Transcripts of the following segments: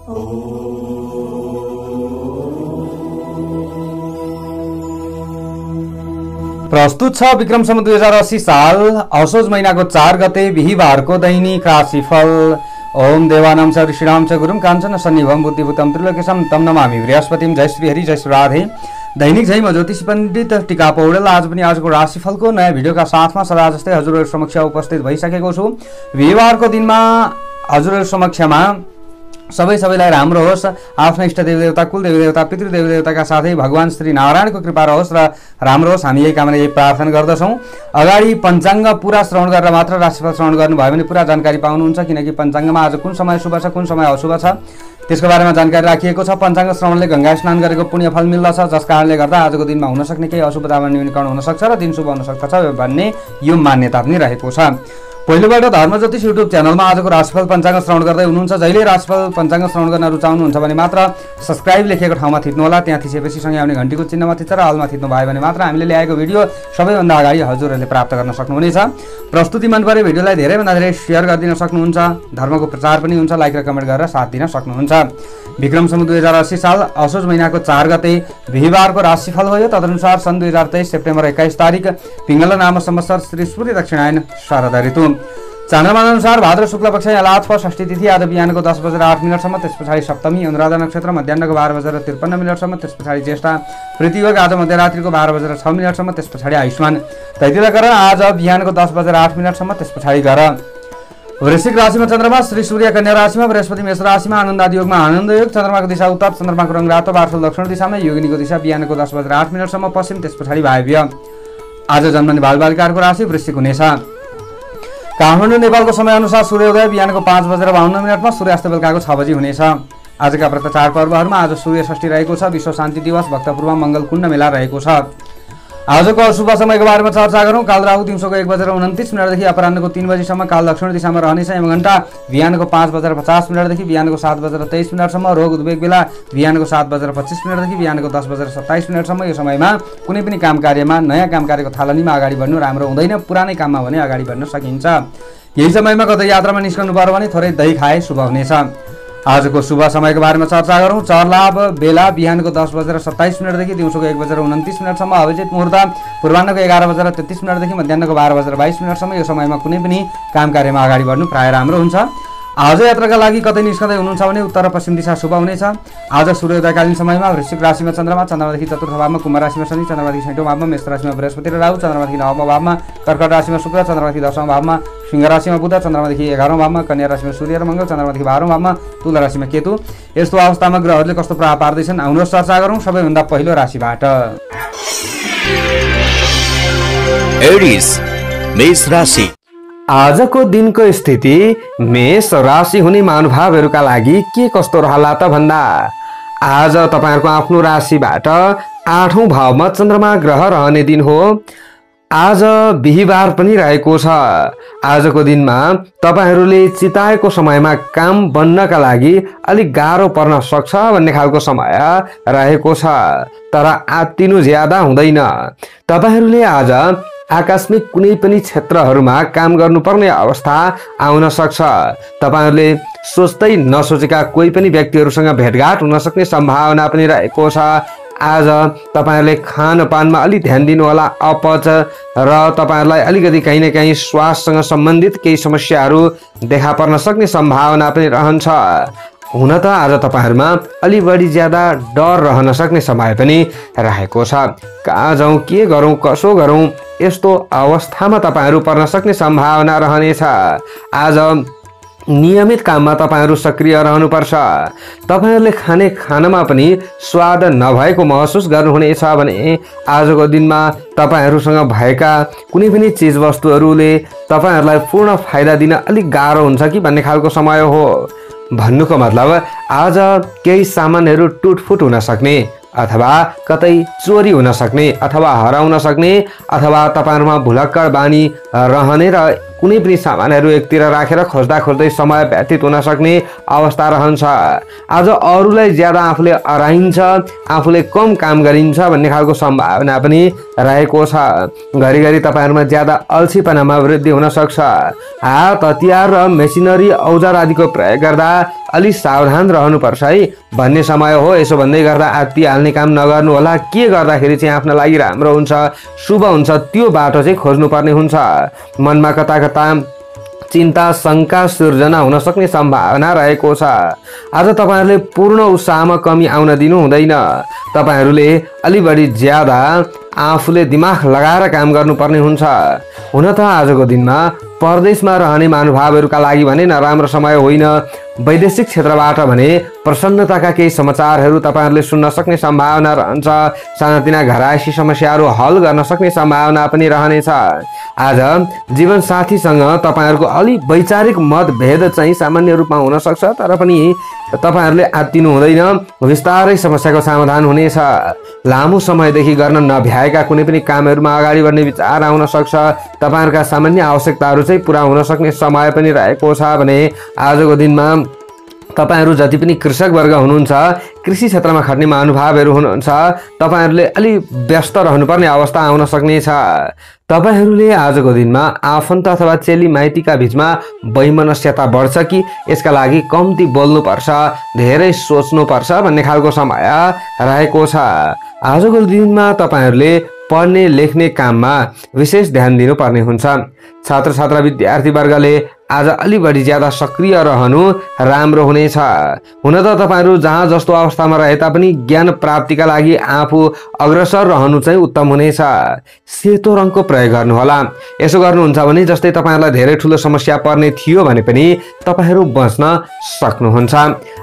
प्रस्तुत छ विक्रम सम्वत 2080 साल असोज महीनाको 4 गते बिहीबारको दैनिक राशिफल। ओम देवानां च ऋषिणां च गुरुं काञ्चन सन्निभं बुद्धिभूतं त्रिलोकेशं तं नमामि बृहस्पतिं। जय श्री हरि, जय श्री राधे। दैनिक जय म ज्योतिषी पण्डित टीका पौडेल आज पनि आजको राशिफलको नयाँ भिडियोका साथमा सदा जस्तै हजुरहरु समक्ष उपस्थित भइसकेको छु। बिहीबारको दिनमा हजुरहरु समक्षमा सबैलाई राम्रो होस्, आफ्नो इष्ट देवी देवता, कुल देवी देवता, पितृ देवी देवताका साथै भगवान श्री नारायणको कृपा रहोस् र राम्रो होस्, हामी यही कामना यही प्रार्थना गर्दछौँ। अगाडि पञ्चाङ्ग पुरा श्रवण गरेर मात्र राशिफल श्रवण गर्नुभयो भने पुरा जानकारी पाउनुहुन्छ, किनकि पञ्चाङ्गमा आज कुन समय शुभ छ, कुन समय अशुभ छ त्यसको बारेमा जानकारी राखिएको छ। पञ्चाङ्ग श्रवणले गंगा स्नान गरेको पुण्य फल मिल्दछ, जस कारणले गर्दा आजको दिनमा हुन सक्ने केही अशुभतामा न्यूनीकरण हुन सक्छ र दिन शुभ हुन सक्छ भन्ने यो मान्यता पनि रहेको छ। पहिलोबाट धर्म ज्योतिष युट्युब च्यानलमा आजको राशिफल पञ्चाङ्ग श्रवण गर्दै हुनुहुन्छ। जहिले राशिफल पञ्चाङ्ग श्रवण गर्न रुचाउनुहुन्छ भने मात्र सब्स्क्राइब लेखेको ठाउँमा थिच्नुहोला, त्यहाँ थिचेपछि सँगै आउने घण्टीको चिन्हमा थिच्छ र अलमा थिच्नु भयो भने मात्र हामीले ल्याएको भिडियो सबैभन्दा अगाडि हजुरहरूले प्राप्त गर्न सक्नुहुनेछ। प्रस्तुति मन परे भिडियोलाई धेरैभन्दा धेरै सेयर गरिदिन सक्नुहुन्छ, धर्मको प्रचार पनि हुन्छ, लाइक र कमेन्ट गरेर साथ दिन सक्नुहुन्छ। विक्रम सम्वत 2080 साल असोज महीनाको 4 गते बिहीबारको राशिफल हो। तदनुसार सन् 2023 सेप्टेम्बर 21 तारिक पिङ्गला नाम संवत्सर श्री सूर्य दक्षिणायन शरद ऋतु। चान्द्रमान अनुसार भाद्र शुक्ल पक्ष लाथप षष्ठी तिथि आज बिहानको 10 बजेर 8 मिनटसम्म, त्यस पछाडि सप्तमी अनुराधा नक्षत्र मध्याह्नको 12 बजेर 53 मिनटसम्म, त्यस पछाडि ज्येष्ठा प्रतियोग आज मध्यरात्रिको 12 बजेर 6 मिनटसम्म, त्यस पछाडि आयुष्मान तैतिलकरण आज बिहानको 10 बजेर 8 मिनटसम्म, त्यस पछाडि गर। वृश्चिक राशिमा चन्द्रमा, श्री सूर्य कन्या राशिमा, बृहस्पति मेष राशिमा, आनन्द आदि योगमा आनन्द योग। चन्द्रमाको दिशा उत्तर, चन्द्रमाको रङ रातो, वार्षल दक्षिण दिशामा, योगिनीको दिशा बिहानको 10 बजेर 8 मिनटसम्म पश्चिम, त्यस पछाडि वायव्य। आज जन्मने बालबालिकाहरूको राशि वृश्चिक हुनेछ। काठमाडौँ नेपालको समय अनुसार सूर्योदय बिहानको 5 बजेर 52 मिनटमा, सूर्यास्त बेलुकाको 6 बजी हुनेछ। आजका व्रत चाडपर्वहरूमा आज सूर्य षष्ठी रहेको छ, विश्व शान्ति दिवस, भक्तपूर्व मङ्गल कुण्ड मेला रहेको छ। आजको अशुभ समयको बारेमा चर्चा गरौँ। काल राहु दिउँसोको 1 बजेर 29 मिनटदेखि अपराह्नको 3 बजीसम्म, काल दक्षिण दिशामा रहनेछ। यमघण्टा बिहानको 5 बजेर 50 मिनटदेखि बिहानको 7 बजेर 23 मिनटसम्म। रोग उद्वेग बेला बिहानको 7 बजेर 25 मिनटदेखि बिहानको 10 बजेर 27 मिनटसम्म। यो समयमा कुनै पनि काम कार्यमा, नयाँ काम कार्यको थालनीमा अगाडि बढ्नु राम्रो हुँदैन, पुरानै काममा भने अगाडि बढ्न सकिन्छ। यही समयमा कतै यात्रामा निस्कनु पर्यो भने थोरै दही खाए शुभ हुनेछ। आजको शुभ समयको बारेमा चर्चा गरौँ। चरलाभ बेला बिहानको 10 बजेर 27 मिनटदेखि दिउँसोको 1 बजेर 29 मिनटसम्म। अभिजित मुहूर्त पूर्वाह्नको 11 बजेर 33 मिनटदेखि मध्याह्नको 12 बजेर 22 मिनटसम्म। यो समयमा कुनै पनि काम कार्यमा अगाडि बढ्नु प्राय राम्रो हुन्छ। आज यात्राका लागि कतै निस्कँदै हुनुहुन्छ भने उत्तर र पश्चिम दिशा शुभ हुनेछ। आज सूर्योदयकालीन समयमा वृश्चिक राशिमा चन्द्रमा, चन्द्रमादेखि चतुर्थ भावमा, कुम्भ राशिमा शनि, चन्द्रमादेखि छैठौँ भावमा, मेष राशिमा बृहस्पति र राहु, चन्द्रमादेखि 9औं भावमा, कर्कट राशिमा शुक्र, चन्द्रमादेखि 10औं भावमा, सिंह राशिमा बुध, चन्द्रमादेखि 11औं भावमा, कन्या राशिमा सूर्य र मङ्गल, चन्द्रमादेखि 12औं भावमा, तुला राशिमा केतु। यस्तो अवस्थामा ग्रहहरूले कस्तो प्रभाव पार्दैछन् आउनुहोस् चर्चा गरौँ। सबैभन्दा पहिलो राशिबाट एरिस मेष राशि। आजको दिनको स्थिति मेष राशि हुने महानुभावहरूका लागि के कस्तो रहला त भन्दा आज तपाईहरुको आफ्नो राशिबाट 8औं भावमा चन्द्रमा ग्रह रहने दिन हो। आज बिहीबार पनि रहेको छ। आजको दिनमा तपाईहरुले चिताएको समयमा काम बन्नका लागि अलिक गाह्रो पर्न सक्छ भन्ने खालको समय रहेको छ, तर आत्तिनु ज्यादा हुँदैन। तपाईहरुले आज आकस्मिक कुनै पनि क्षेत्रहरूमा काम गर्नुपर्ने अवस्था आउन सक्छ। तपाईहरुले सोच्दै नसोचेका कोही पनि व्यक्तिहरूसँग भेटघाट हुन सक्ने सम्भावना पनि रहेको छ। आज तपाईहरुले खानपानमा अलि ध्यान दिनु होला। अपच र तपाईहरुलाई अलिकति कहीं न कहीं स्वास्थ्यसँग सम्बन्धित केही समस्याहरू देखा पर्न सक्ने सम्भावना पनि रहन्छ। हुन त आज तपाईहरुमा अलि बढी ज्यादा डर रहन सक्ने समय पनि रहेको छ। कहाँ जाउँ, के गरौँ, कसो गरौँ, यस्तो अवस्थामा तपाईहरु पर्न सक्ने सम्भावना रहनेछ। आज नियमित काममा तपाईहरु सक्रिय रहनुपर्छ। तपाईहरुले खाने खानामा पनि स्वाद नभएको महसुस गर्नुहुनेछ भने आजको दिनमा तपाईहरुसँग भएका कुनै पनि चीज वस्तुहरूले तपाईहरुलाई पूर्ण फाइदा दिन अलिक गाह्रो हुन्छ कि भन्ने खालको समय हो। भन्नुको मतलब आज केही सामानहरू टुटफुट हुन सक्ने अथवा कतै चोरी हुन सक्ने अथवा हराउन सक्ने अथवा तपाईहरुमा भुलक्कड बानी रहने र कुनै पनि सामानहरू एकतिर राखेर खोज्दा खोज्दै समय व्यतीत हुन सक्ने अवस्था रहन्छ। आज अरूलाई ज्यादा आफूले अराइन्छ, आफूले कम काम गरिन्छ भन्ने खालको सम्भावना पनि रहेको छ। घरिघरि तपाईँहरूमा ज्यादा अल्छीपनामा वृद्धि हुन सक्छ। हात, हतियार र मेसिनरी औजार आदिको प्रयोग गर्दा अलि सावधान रहनुपर्छ है भन्ने समय हो। यसो भन्दै गर्दा आत्तिहाल्ने काम नगर्नु होला। के गर्दाखेरि चाहिँ आफ्नो लागि राम्रो हुन्छ, शुभ हुन्छ, त्यो बाटो चाहिँ खोज्नुपर्ने हुन्छ। मनमा कता कता चिन्ता, शङ्का सिर्जना हुन सक्ने सम्भावना रहेको छ। आज तपाईँहरूले पूर्ण उत्साहमा कमी आउन दिनु हुँदैन। तपाईँहरूले अलि बढी ज्यादा आफूले दिमाग लगाएर काम गर्नुपर्ने हुन्छ। हुन त आजको दिनमा परदेशमा रहने महानुभावहरूका लागि भने नराम्रो समय होइन। वैदेशिक क्षेत्रबाट भने प्रसन्नताका केही समाचारहरू तपाईँहरूले सुन्न सक्ने सम्भावना रहन्छ। सानातिना घरायसी समस्याहरू हल गर्न सक्ने सम्भावना पनि रहनेछ। आज जीवनसाथीसँग तपाईँहरूको अलि वैचारिक मतभेद चाहिँ सामान्य रूपमा हुन सक्छ, तर पनि तपाईँहरूले आत्तिनु हुँदैन। विस्तारै समस्याको समाधान हुनेछ। लामो समयदेखि गर्न नभ्याएका कुनै पनि कामहरूमा अगाडि बढ्ने विचार आउन सक्छ। तपाईँहरूका सामान्य आवश्यकताहरू चाहिँ पुरा हुन सक्ने समय पनि रहेको छ भने आजको दिनमा तपाईहरू जति पनि कृषक वर्ग हुनुहुन्छ, कृषि क्षेत्रमा खट्ने महानुभावहरू हुनुहुन्छ, तपाईहरूले अलि व्यस्त रहनुपर्ने अवस्था आउन सक्नेछ। तपाईहरूले आजको दिनमा आफन्त अथवा चेली माइतीका बीचमा वैमनस्यता बढ्छ कि यसका लागि कम्ती बोल्नुपर्छ, धेरै सोच्नुपर्छ भन्ने खालको समय रहेको छ। आजको दिनमा तपाईहरूले पढ्ने लेख्ने काममा विशेष ध्यान दिनुपर्ने हुन्छ। छात्र छात्रा विद्यार्थी वर्गले आज अलि बढी ज्यादा सक्रिय रहनु राम्रो हुनेछ। हुन त तपाईहरू जहाँ जस्तो अवस्थामा रहे तापनि ज्ञान प्राप्तिका लागि आफू अग्रसर रहनु चाहिँ उत्तम हुनेछ। सेतो रङको प्रयोग गर्नुहोला। यसो गर्नुहुन्छ भने जस्तै तपाईहरूलाई धेरै ठुलो समस्या पर्ने थियो भने पनि तपाईहरू बच्न सक्नुहुन्छ।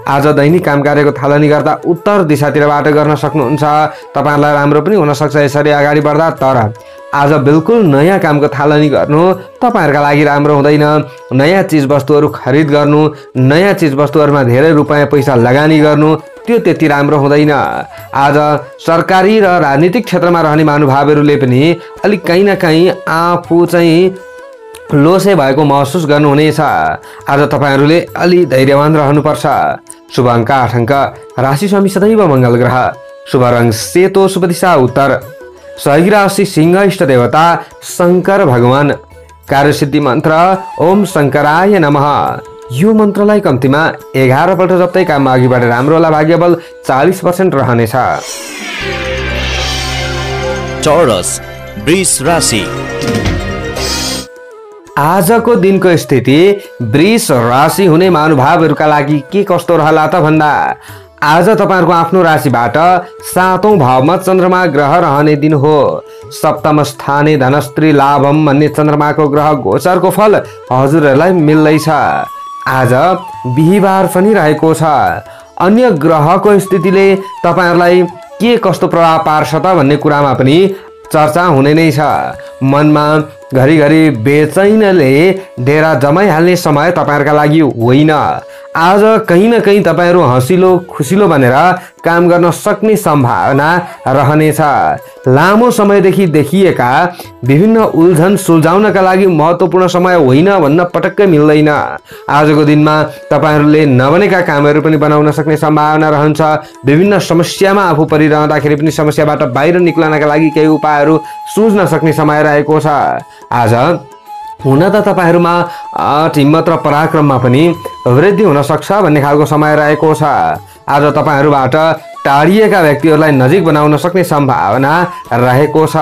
आज दैनिक काम कार्यको थालनी गर्दा उत्तर दिशातिरबाट गर्न सक्नुहुन्छ। तपाईहरूलाई राम्रो पनि हुन सक्छ यसरी अगाडि बढ्दा। तर आज बिल्कुल नयाँ कामको थालनी गर्नु तपाईहरूका लागि राम्रो हुँदैन। नयाँ चिज वस्तुहरू खरिद गर्नु, नयाँ चिज वस्तुहरूमा धेरै रुपैयाँ पैसा लगानी गर्नु त्यो त्यति राम्रो हुँदैन। आज सरकारी र राजनीतिक क्षेत्रमा रहने महानुभावहरूले पनि अलिक कहीँ न कहीँ आफू चाहिँ लोसे भएको महसुस गर्नुहुनेछ। आज तपाईहरूले अलि धैर्यवान रहनुपर्छ। शुभ अङ्क 8 अङ्क, राशि स्वामी सदैव मङ्गल ग्रह, शुभ रङ सेतो, शुभ दिशा उत्तर, सही राशि सिंह, इष्ट देवता शङ्कर भगवान, कार्यसिद्धि मन्त्र ओम शङ्कराय नमः। यो मन्त्रलाई कम्तीमा 11 पल्ट जप्दै काममा अघि बढेर राम्रो होला। भाग्यबल 40% रहनेछ। चौरस वृष राशि। आजको दिनको स्थिति वृष राशि हुने महानुभावहरूका लागि के कस्तो रहला त भन्दा आज तपाईहरुको आफ्नो राशिबाट 7औं भावमा चन्द्रमा ग्रह रहने दिन हो। सप्तम स्थाने धनस्त्री लाभम भन्ने चन्द्रमाको ग्रह गोचरको फल हजुरहरूलाई मिल्दैछ। आज बिहीबार पनि रहेको छ। अन्य ग्रहको स्थितिले तपाईहरुलाई के कस्तो प्रभाव पार्छ त भन्ने कुरामा पनि चर्चा हुने नै छ। मनमा घरिघरि बेचैनले डेरा जमाइहाल्ने समय तपाईहरुका लागि होइन। आज कहीं न कहीं तपाईहरु हँसिलो खुसिलो बनेर काम गर्न सक्ने सम्भावना रहनेछ। लामो समयदेखि देखिएका विभिन्न उल्झन सुल्झाउनका लागि महत्त्वपूर्ण समय होइन भन्न पटक्कै मिल्दैन। आजको दिनमा तपाईहरुले नबनेका कामहरू पनि बनाउन सक्ने सम्भावना रहन्छ। विभिन्न समस्यामा आफू परिरहँदाखेरि पनि समस्याबाट बाहिर निक्लनका लागि केही उपायहरू सुझ्न सक्ने समय रहेको छ। आज हुन त तपाईहरुमा हिम्मत र पराक्रममा पनि वृद्धि हुन सक्छ भन्ने खालको समय रहेको छ। आज तपाईहरुबाट टाढिएका व्यक्तिहरूलाई नजिक बनाउन सक्ने सम्भावना रहेको छ।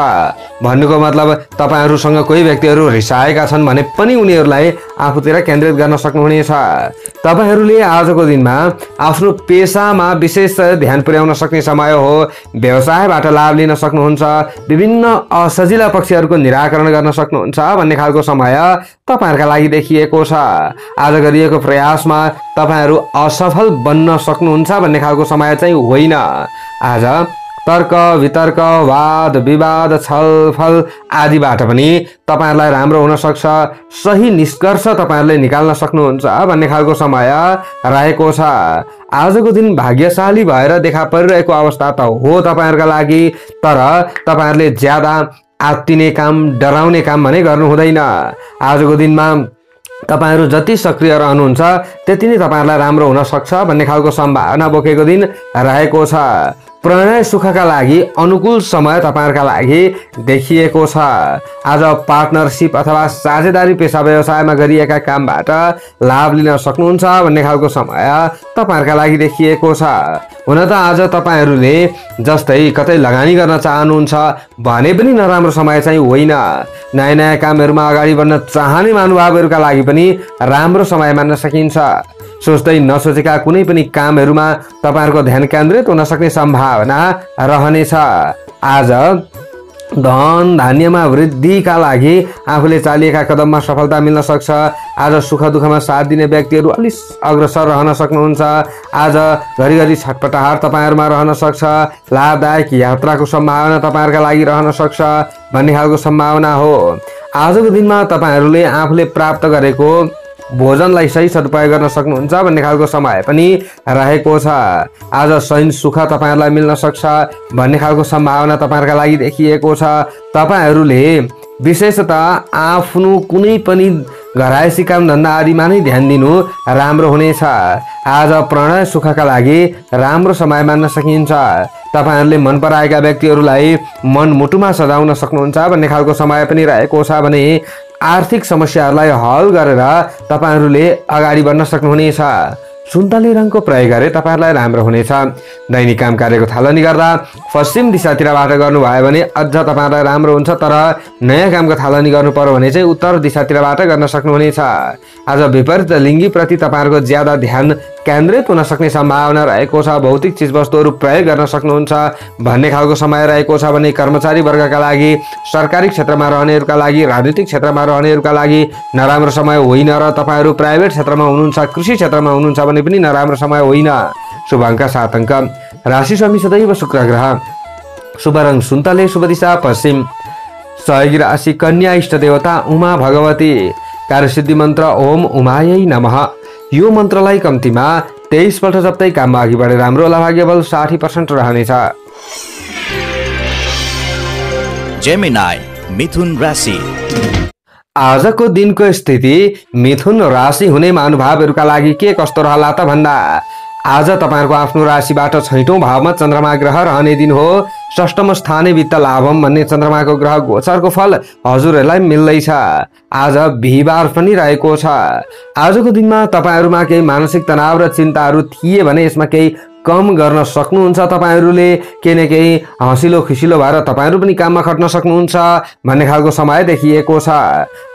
भन्नुको मतलब तपाईहरुसँग कोही व्यक्तिहरू रिसाएका छन् भने पनि उनीहरूलाई आफूतिर केन्द्रित गर्न सक्नुहुनेछ। तपाईहरुले आजको दिनमा आफ्नो पेशामा विशेष ध्यान पुर्याउन सक्ने समय हो। व्यवसायबाट लाभ लिन सक्नुहुन्छ। विभिन्न असजिला पक्षहरूको निराकरण गर्न सक्नुहुन्छ भन्ने खालको समय तपाईहरुका लागि देखिएको छ। आज गरिएको प्रयासमा तपाईहरु असफल बन्न सक्नुहुन्छ भन्ने खालको समय चाहिँ होइन। आज तर्क वितर्क वाद विवाद छलफल आदिबाट पनि तपाईहरुलाई राम्रो हुन सक्छ। सही निष्कर्ष तपाईहरुले निकाल्न सक्नुहुन्छ भन्ने खालको समय रहेको छ। आजको दिन भाग्यशाली भएर देखा परिरहेको अवस्था त हो तपाईहरुका लागि, तर तपाईहरुले ज्यादा आत्तिने काम, डराउने काम भने गर्नु हुँदैन। आजको दिनमा तपाईहरु जति सक्रिय रहनुहुन्छ त्यति नै तपाईहरुलाई राम्रो हुन सक्छ भन्ने खालको सम्भावना बोकेको दिन रहेको छ। प्रणय सुखका लागि अनुकूल समय तपाईहरुका लागि देखिएको छ। आज पार्टनरशिप अथवा साझेदारी पेशा व्यवसायमा गरिएका कामबाट लाभ लिन सक्नुहुन्छ भन्ने खालको समय तपाईहरुका लागि देखिएको छ। हुन त आज तपाईहरुले जस्तै कतै लगानी गर्न चाहनुहुन्छ भने पनि नराम्रो समय चाहिँ होइन। नयाँ नयाँ कामहरुमा अगाडि बढ्न चाहने महानुभावहरुका लागि पनि राम्रो समय मान्न सकिन्छ। सोच्दै नसोचेका कुनै पनि कामहरुमा तपाईहरुको ध्यान केन्द्रित हुन सक्ने सम्भावना रहनेछ। आज धन धान्यमा वृद्धिका लागि आफूले चालिएका कदममा सफलता मिल्न सक्छ। आज सुख दुःखमा साथ दिने व्यक्तिहरु अलि अग्रसर रहन सक्नुहुन्छ। आज घरिघरि छटपटाहट तपाईहरुमा रहन सक्छ। लाभदायक यात्राको सम्भावना तपाईहरुका लागि रहन सक्छ भन्ने खालको सम्भावना हो। आजको दिनमा तपाईहरुले आफूले प्राप्त गरेको भोजनलाई सही सदुपयोग गर्न सक्नुहुन्छ भन्ने खालको समय पनि रहेको छ। आज शयन सुख तपाईहरुलाई मिल्न सक्छ भन्ने खालको सम्भावना तपाईहरुका लागि देखिएको छ। तपाईहरुले विशेषतः आफ्नो कुनै पनि घरायसी काम धन्दा आदिमा नै ध्यान दिनु राम्रो हुनेछ। आज प्रणय सुखका लागि राम्रो समय मान्न सकिन्छ। तपाईहरुले मन पराएका व्यक्तिहरुलाई मनमुटुमा सजाउन सक्नुहुन्छ भन्ने खालको समय पनि रहेको छ भने आर्थिक समस्याहरूलाई हल गरेर तपाईहरुले अगाडि बढ्न सक्नुहुनेछ। सुन्तले रङको प्रयोग गरे तपाईहरुलाई राम्रो हुनेछ। दैनिक काम कार्यको थालनी गर्दा पश्चिम दिशातिरबाट गर्नुभयो भने अझ तपाईहरुलाई राम्रो हुन्छ। तर नयाँ कामको थालनी गर्नु पर्यो भने चाहिँ उत्तर दिशातिरबाट गर्न सक्नुहुनेछ। आज विपरीत लिङ्गी प्रति तपाईहरुको ज्यादा ध्यान केन्द्रित हुन सक्ने सम्भावना रहेको छ। भौतिक चीजवस्तुहरु प्रयोग गर्न सक्नुहुन्छ भन्ने खालको समय रहेको छ भने कर्मचारी वर्गका लागि, सरकारी क्षेत्रमा रहनेहरुका लागि, राजनीतिक क्षेत्रमा रहनेहरुका लागि नराम्रो समय होइन र तपाईहरु प्राइभेट क्षेत्रमा हुनुहुन्छ, कृषि क्षेत्रमा हुनुहुन्छ भने पनि नराम्रो समय होइन। शुभ अंक 7 अंक। राशि स्वामी सदैव शुक्र ग्रह। शुभ रंग सुन्तले, शुभ दिशा पश्चिम। सहयोगी राशि कन्या, इष्ट देवता उमा भगवती। कार्यसिद्धि मन्त्र ओम उमायै नमः। यो मन्त्रलाई कम्तीमा 23 पल्ट जप्दै काममा अघि बढे राम्रो होला। भाग्यबल 60% रहनेछ। जेमिनाई, मिथुन राशि। आजको दिनको स्थिति मिथुन राशि हुने महानुभावहरुका लागि के कस्तो रहला त भन्दा आज तपाईहरुको आफ्नो राशिबाट 6औं भावमा चन्द्रमा ग्रह रहने दिन हो। षष्ठम स्थाने वित्त लाभम भन्ने चन्द्रमाको ग्रह गोचरको फल हजुरहरुलाई मिल्दैछ। आज बिहीबार पनि रहेको छ। आजको दिनमा तपाईहरुमा केही मानसिक तनाव र चिन्ताहरू थिए भने यसमा केही कम गर्न सक्नुहुन्छ। तपाईहरुले केही न केही हँसिलो खुसिलो भएर तपाईहरु पनि काममा खट्न सक्नुहुन्छ भन्ने खालको समय देखिएको छ।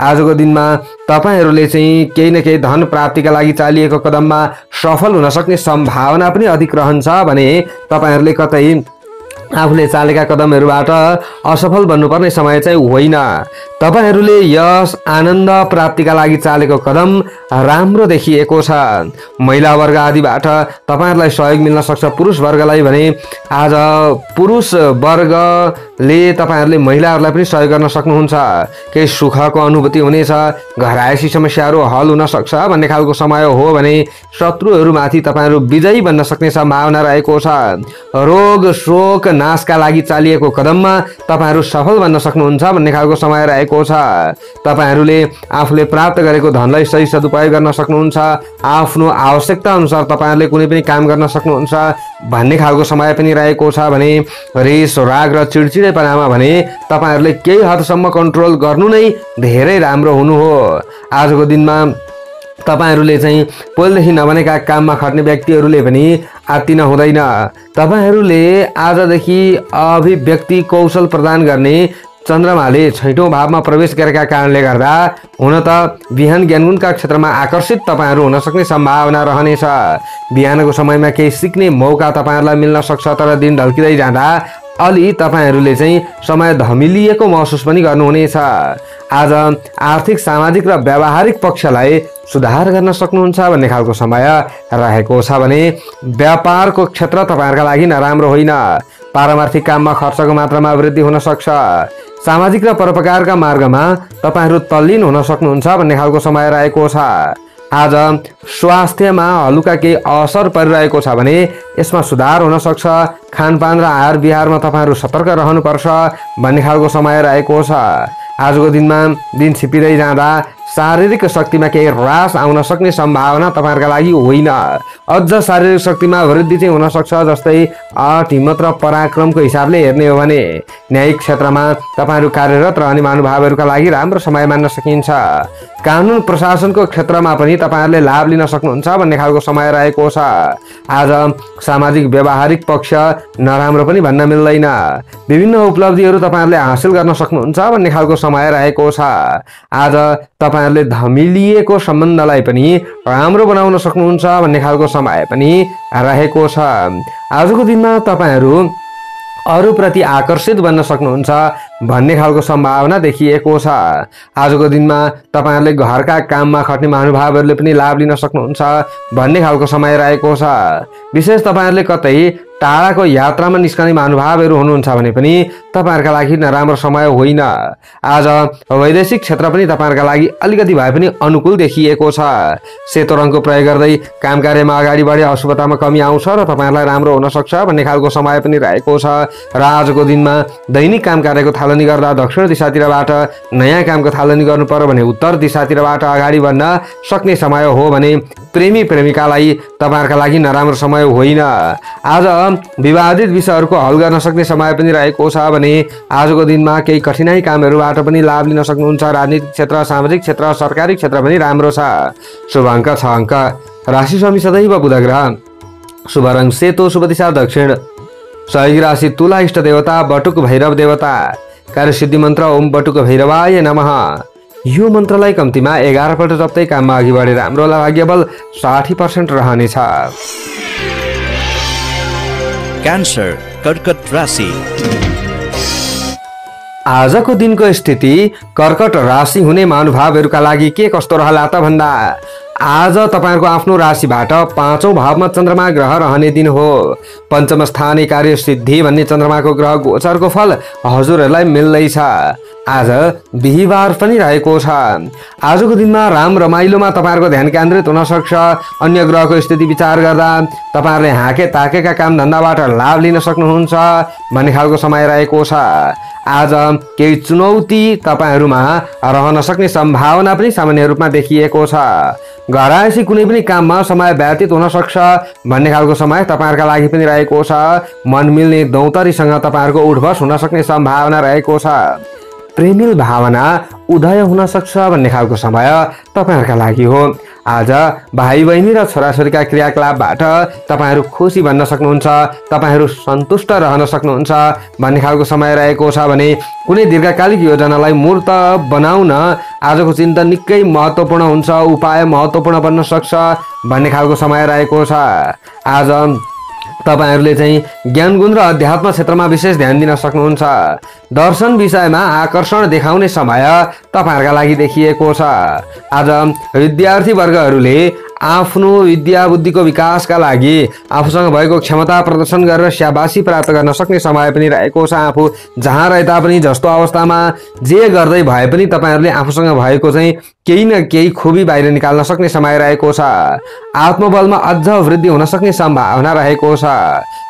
आजको दिनमा तपाईहरुले चाहिँ केही न केही धन प्राप्तिका लागि चालिएको कदममा सफल हुन सक्ने सम्भावना पनि अधिक रहन्छ भने तपाईहरुले कतै आफूले चालेका कदमहरुबाट असफल बन्नुपर्ने समय चाहिँ होइन। तपाईहरुले यस आनन्द प्राप्तिका लागि चालेको कदम राम्रो देखिएको छ। महिला वर्ग आदिबाट तपाईहरुलाई सहयोग मिल्न सक्छ। पुरुष वर्गलाई भने आज पुरुष वर्गले तपाईहरुले महिलाहरुलाई पनि सहयोग गर्न सक्नुहुन्छ। केही सुखको अनुभूति हुनेछ। घरायसी समस्याहरू हल हुन सक्छ भन्ने खालको समय हो भने शत्रुहरुमाथि तपाईहरु विजयी बन्न सक्ने सम्भावना रहेको छ। रोग शोक नाशका लागि चालिएको कदममा तपाईहरु सफल बन्न सक्नुहुन्छ भन्ने खालको समय रहेको छ। तपाईहरुले आफूले प्राप्त गरेको धनलाई सही सदुपयोग गर्न सक्नुहुन्छ। आफ्नो आवश्यकता अनुसार तपाईहरुले कुनै पनि काम गर्न सक्नुहुन्छ भन्ने खालको समय पनि रहेको छ भने रिस राग र चिडचिडेपनामा भने तपाईहरुले केही हदसम्म कन्ट्रोल गर्नु नै धेरै राम्रो हुनु हो। आजको दिनमा तपाईहरुले चाहिँ पहिलेदेखि नबनेका काममा खट्ने व्यक्तिहरुले पनि आत्तिन हुँदैन। तपाईहरुले आजदेखि अभिव्यक्ति कौशल प्रदान गर्ने चन्द्रमाले 6औं भावमा प्रवेश गरेका कारणले गर्दा हुन त बिहान ज्ञानगुणका क्षेत्रमा आकर्षित तपाईहरु हुन सक्ने सम्भावना रहनेछ। बिहानको समयमा केही सिक्ने मौका तपाईहरुलाई मिल्न सक्छ। तर दिन ढल्किँदै जाँदा अलि तपाईहरुले चाहिँ समय धमिलिएको महसुस पनि गर्नुहुनेछ। आज आर्थिक, सामाजिक र व्यावहारिक पक्षलाई सुधार गर्न सक्नुहुन्छ भन्ने खालको समय रहेको छ भने व्यापारको क्षेत्र तपाईहरुका लागि नराम्रो होइन। पारमार्थिक काममा खर्चको मात्रामा वृद्धि हुन सक्छ। सामाजिक र परोपकारका मार्गमा तपाईहरु तल्लीन हुन सक्नुहुन्छ भन्ने खालको समय रहेको छ। आज स्वास्थ्यमा हलुका केही असर परिरहेको छ भने यसमा सुधार हुन सक्छ। खानपान र आहार विहारमा तपाईहरु सतर्क रहनुपर्छ भन्ने खालको समय रहेको छ। आजको दिनमा दिन छिपिँदै जाँदा शारीरिक शक्तिमा केही ह्रास आउन सक्ने सम्भावना तपाईहरुका लागि होइन। अझ शारीरिक शक्तिमा वृद्धि चाहिँ हुन सक्छ। जस्तै आँट हिम्मत र पराक्रमको हिसाबले हेर्ने हो भने न्यायिक क्षेत्रमा तपाईहरु कार्यरत रहने महानुभावहरुका लागि राम्रो समय मान्न सकिन्छ। कानुन प्रशासनको क्षेत्रमा पनि तपाईहरुले लाभ लिन सक्नुहुन्छ भन्ने खालको समय रहेको छ। आज सामाजिक व्यवहारिक पक्ष नराम्रो पनि भन्न मिल्दैन। विभिन्न उपलब्धिहरू तपाईहरुले हासिल गर्न सक्नुहुन्छ भन्ने खालको समय रहेको छ। आज तपाईहरुले धमिलिएको सम्बन्धलाई पनि राम्रो बनाउन सक्नुहुन्छ भन्ने खालको समय पनि रहेको छ। आजको दिनमा तपाईहरु अरूप्रति आकर्षित बन्न सक्नुहुन्छ भन्ने खालको सम्भावना देखिएको छ। आजको दिनमा तपाईहरुले घरका काममा खट्ने महानुभावहरुले पनि लाभ लिन सक्नुहुन्छ भन्ने खालको समय रहेको छ। विशेष तपाईहरुले कतै टाढाको यात्रामा निस्कने महानुभावहरु हुनुहुन्छ भने पनि तपाईहरुका लागि नराम्रो समय होइन। आज वैदेशिक क्षेत्र पनि तपाईहरुका लागि अलिकति भए पनि अनुकूल देखिएको छ। सेतो रङको प्रयोग गर्दै काम कार्यमा अगाडि बढे अशुभतामा कमी आउँछ र तपाईहरुलाई राम्रो हुन सक्छ भन्ने खालको समय पनि रहेको छ। र आजको दिनमा दैनिक काम कार्यको थालनी गर्दा दक्षिण दिशातिरबाट नयाँ कामको थालनी गर्नु पर्यो भने उत्तर दिशातिरबाट अगाडि बढ्न सक्ने समय हो भने प्रेमी प्रेमिकालाई तपाईहरुका लागि नराम्रो समय होइन। आज विवादित विषयहरूको हल गर्न सक्ने समय पनि रहेको छ भने आजको दिनमा केही कठिनाई कामहरूबाट पनि लाभ लिन सक्नुहुन्छ। राजनीतिक क्षेत्र, सामाजिक क्षेत्र, सरकारी क्षेत्र पनि राम्रो छ। शुभ अङ्क 6 अङ्क। राशि स्वामी सदैव बुध ग्रह। शुभ रङ सेतो, शुभ दिशा दक्षिण। सहयोगी राशि तुला, इष्ट देवता बटुक भैरव देवता। कार्यसिद्धि मन्त्र ओम बटुक भैरवाय नमः। यो मन्त्रलाई कम्तीमा 11 पल्ट जप्दै काममा अघि बढे राम्रो होला। भाग्यबल 60% रहनेछ। क्यान्सर, कर्कट राशि। आजको दिनको स्थिति कर्कट राशि हुने महानुभावहरूका लागि के कस्तो रहला त भन्दा आज तपाईहरुको आफ्नो राशिबाट 5औं भावमा चन्द्रमा ग्रह रहने दिन हो। पञ्चम स्थाने कार्य सिद्धि भन्ने चन्द्रमाको ग्रह गोचरको फल हजुरहरूलाई मिल्दैछ। आज बिहीबार पनि रहेको छ। आजको दिनमा राम रमाइलोमा तपाईहरुको ध्यान केन्द्रित हुन सक्छ। अन्य ग्रहको स्थिति विचार गर्दा तपाईहरुले हाके ताकेका काम धन्दाबाट लाभ लिन सक्नुहुन्छ भन्ने खालको समय रहेको छ। आज केही चुनौती तपाईहरुमा रहन सक्ने सम्भावना पनि सामान्य रूपमा देखिएको छ। घरायसी कुनै पनि काममा समय व्यतीत हुन सक्छ भन्ने खालको समय तपाईहरुका लागि पनि रहेको छ। मन मिल्ने दौतरीसँग तपाईहरुको उठबस हुन सक्ने सम्भावना रहेको छ। प्रेमिल भावना उदय हुन सक्छ भन्ने खालको समय तपाईहरुका लागि हो। आज भाइ बहिनी र छोराछोरीका क्रियाकलापबाट तपाईहरु खुसी बन्न सक्नुहुन्छ। तपाईहरु सन्तुष्ट रहन सक्नुहुन्छ भन्ने खालको समय रहेको छ भने कुनै दीर्घकालिक योजनालाई मूर्त बनाउन आजको चिन्तन निकै महत्त्वपूर्ण हुन्छ। उपाय महत्त्वपूर्ण बन्न सक्छ भन्ने खालको समय रहेको छ। आज तपाईहरुले चाहिँ ज्ञान गुण र अध्यात्म क्षेत्रमा विशेष ध्यान दिन सक्नुहुन्छ। दर्शन विषयमा आकर्षण देखाउने समय तपाईहरुका लागि देखिएको छ। आज विद्यार्थी वर्गहरूले आफ्नो विद्या बुद्धिको विकासका लागि आफूसँग भएको क्षमता प्रदर्शन गरेर स्याबासी प्राप्त गर्न सक्ने समय पनि रहेको छ। आफू जहाँ रहे तापनि जस्तो अवस्थामा जे गर्दै भए पनि तपाईहरुले आफूसँग भएको चाहिँ केही न केही खुबी बाहिर निकाल्न सक्ने समय रहेको छ। आत्मबलमा अझ वृद्धि हुन सक्ने सम्भावना रहेको छ।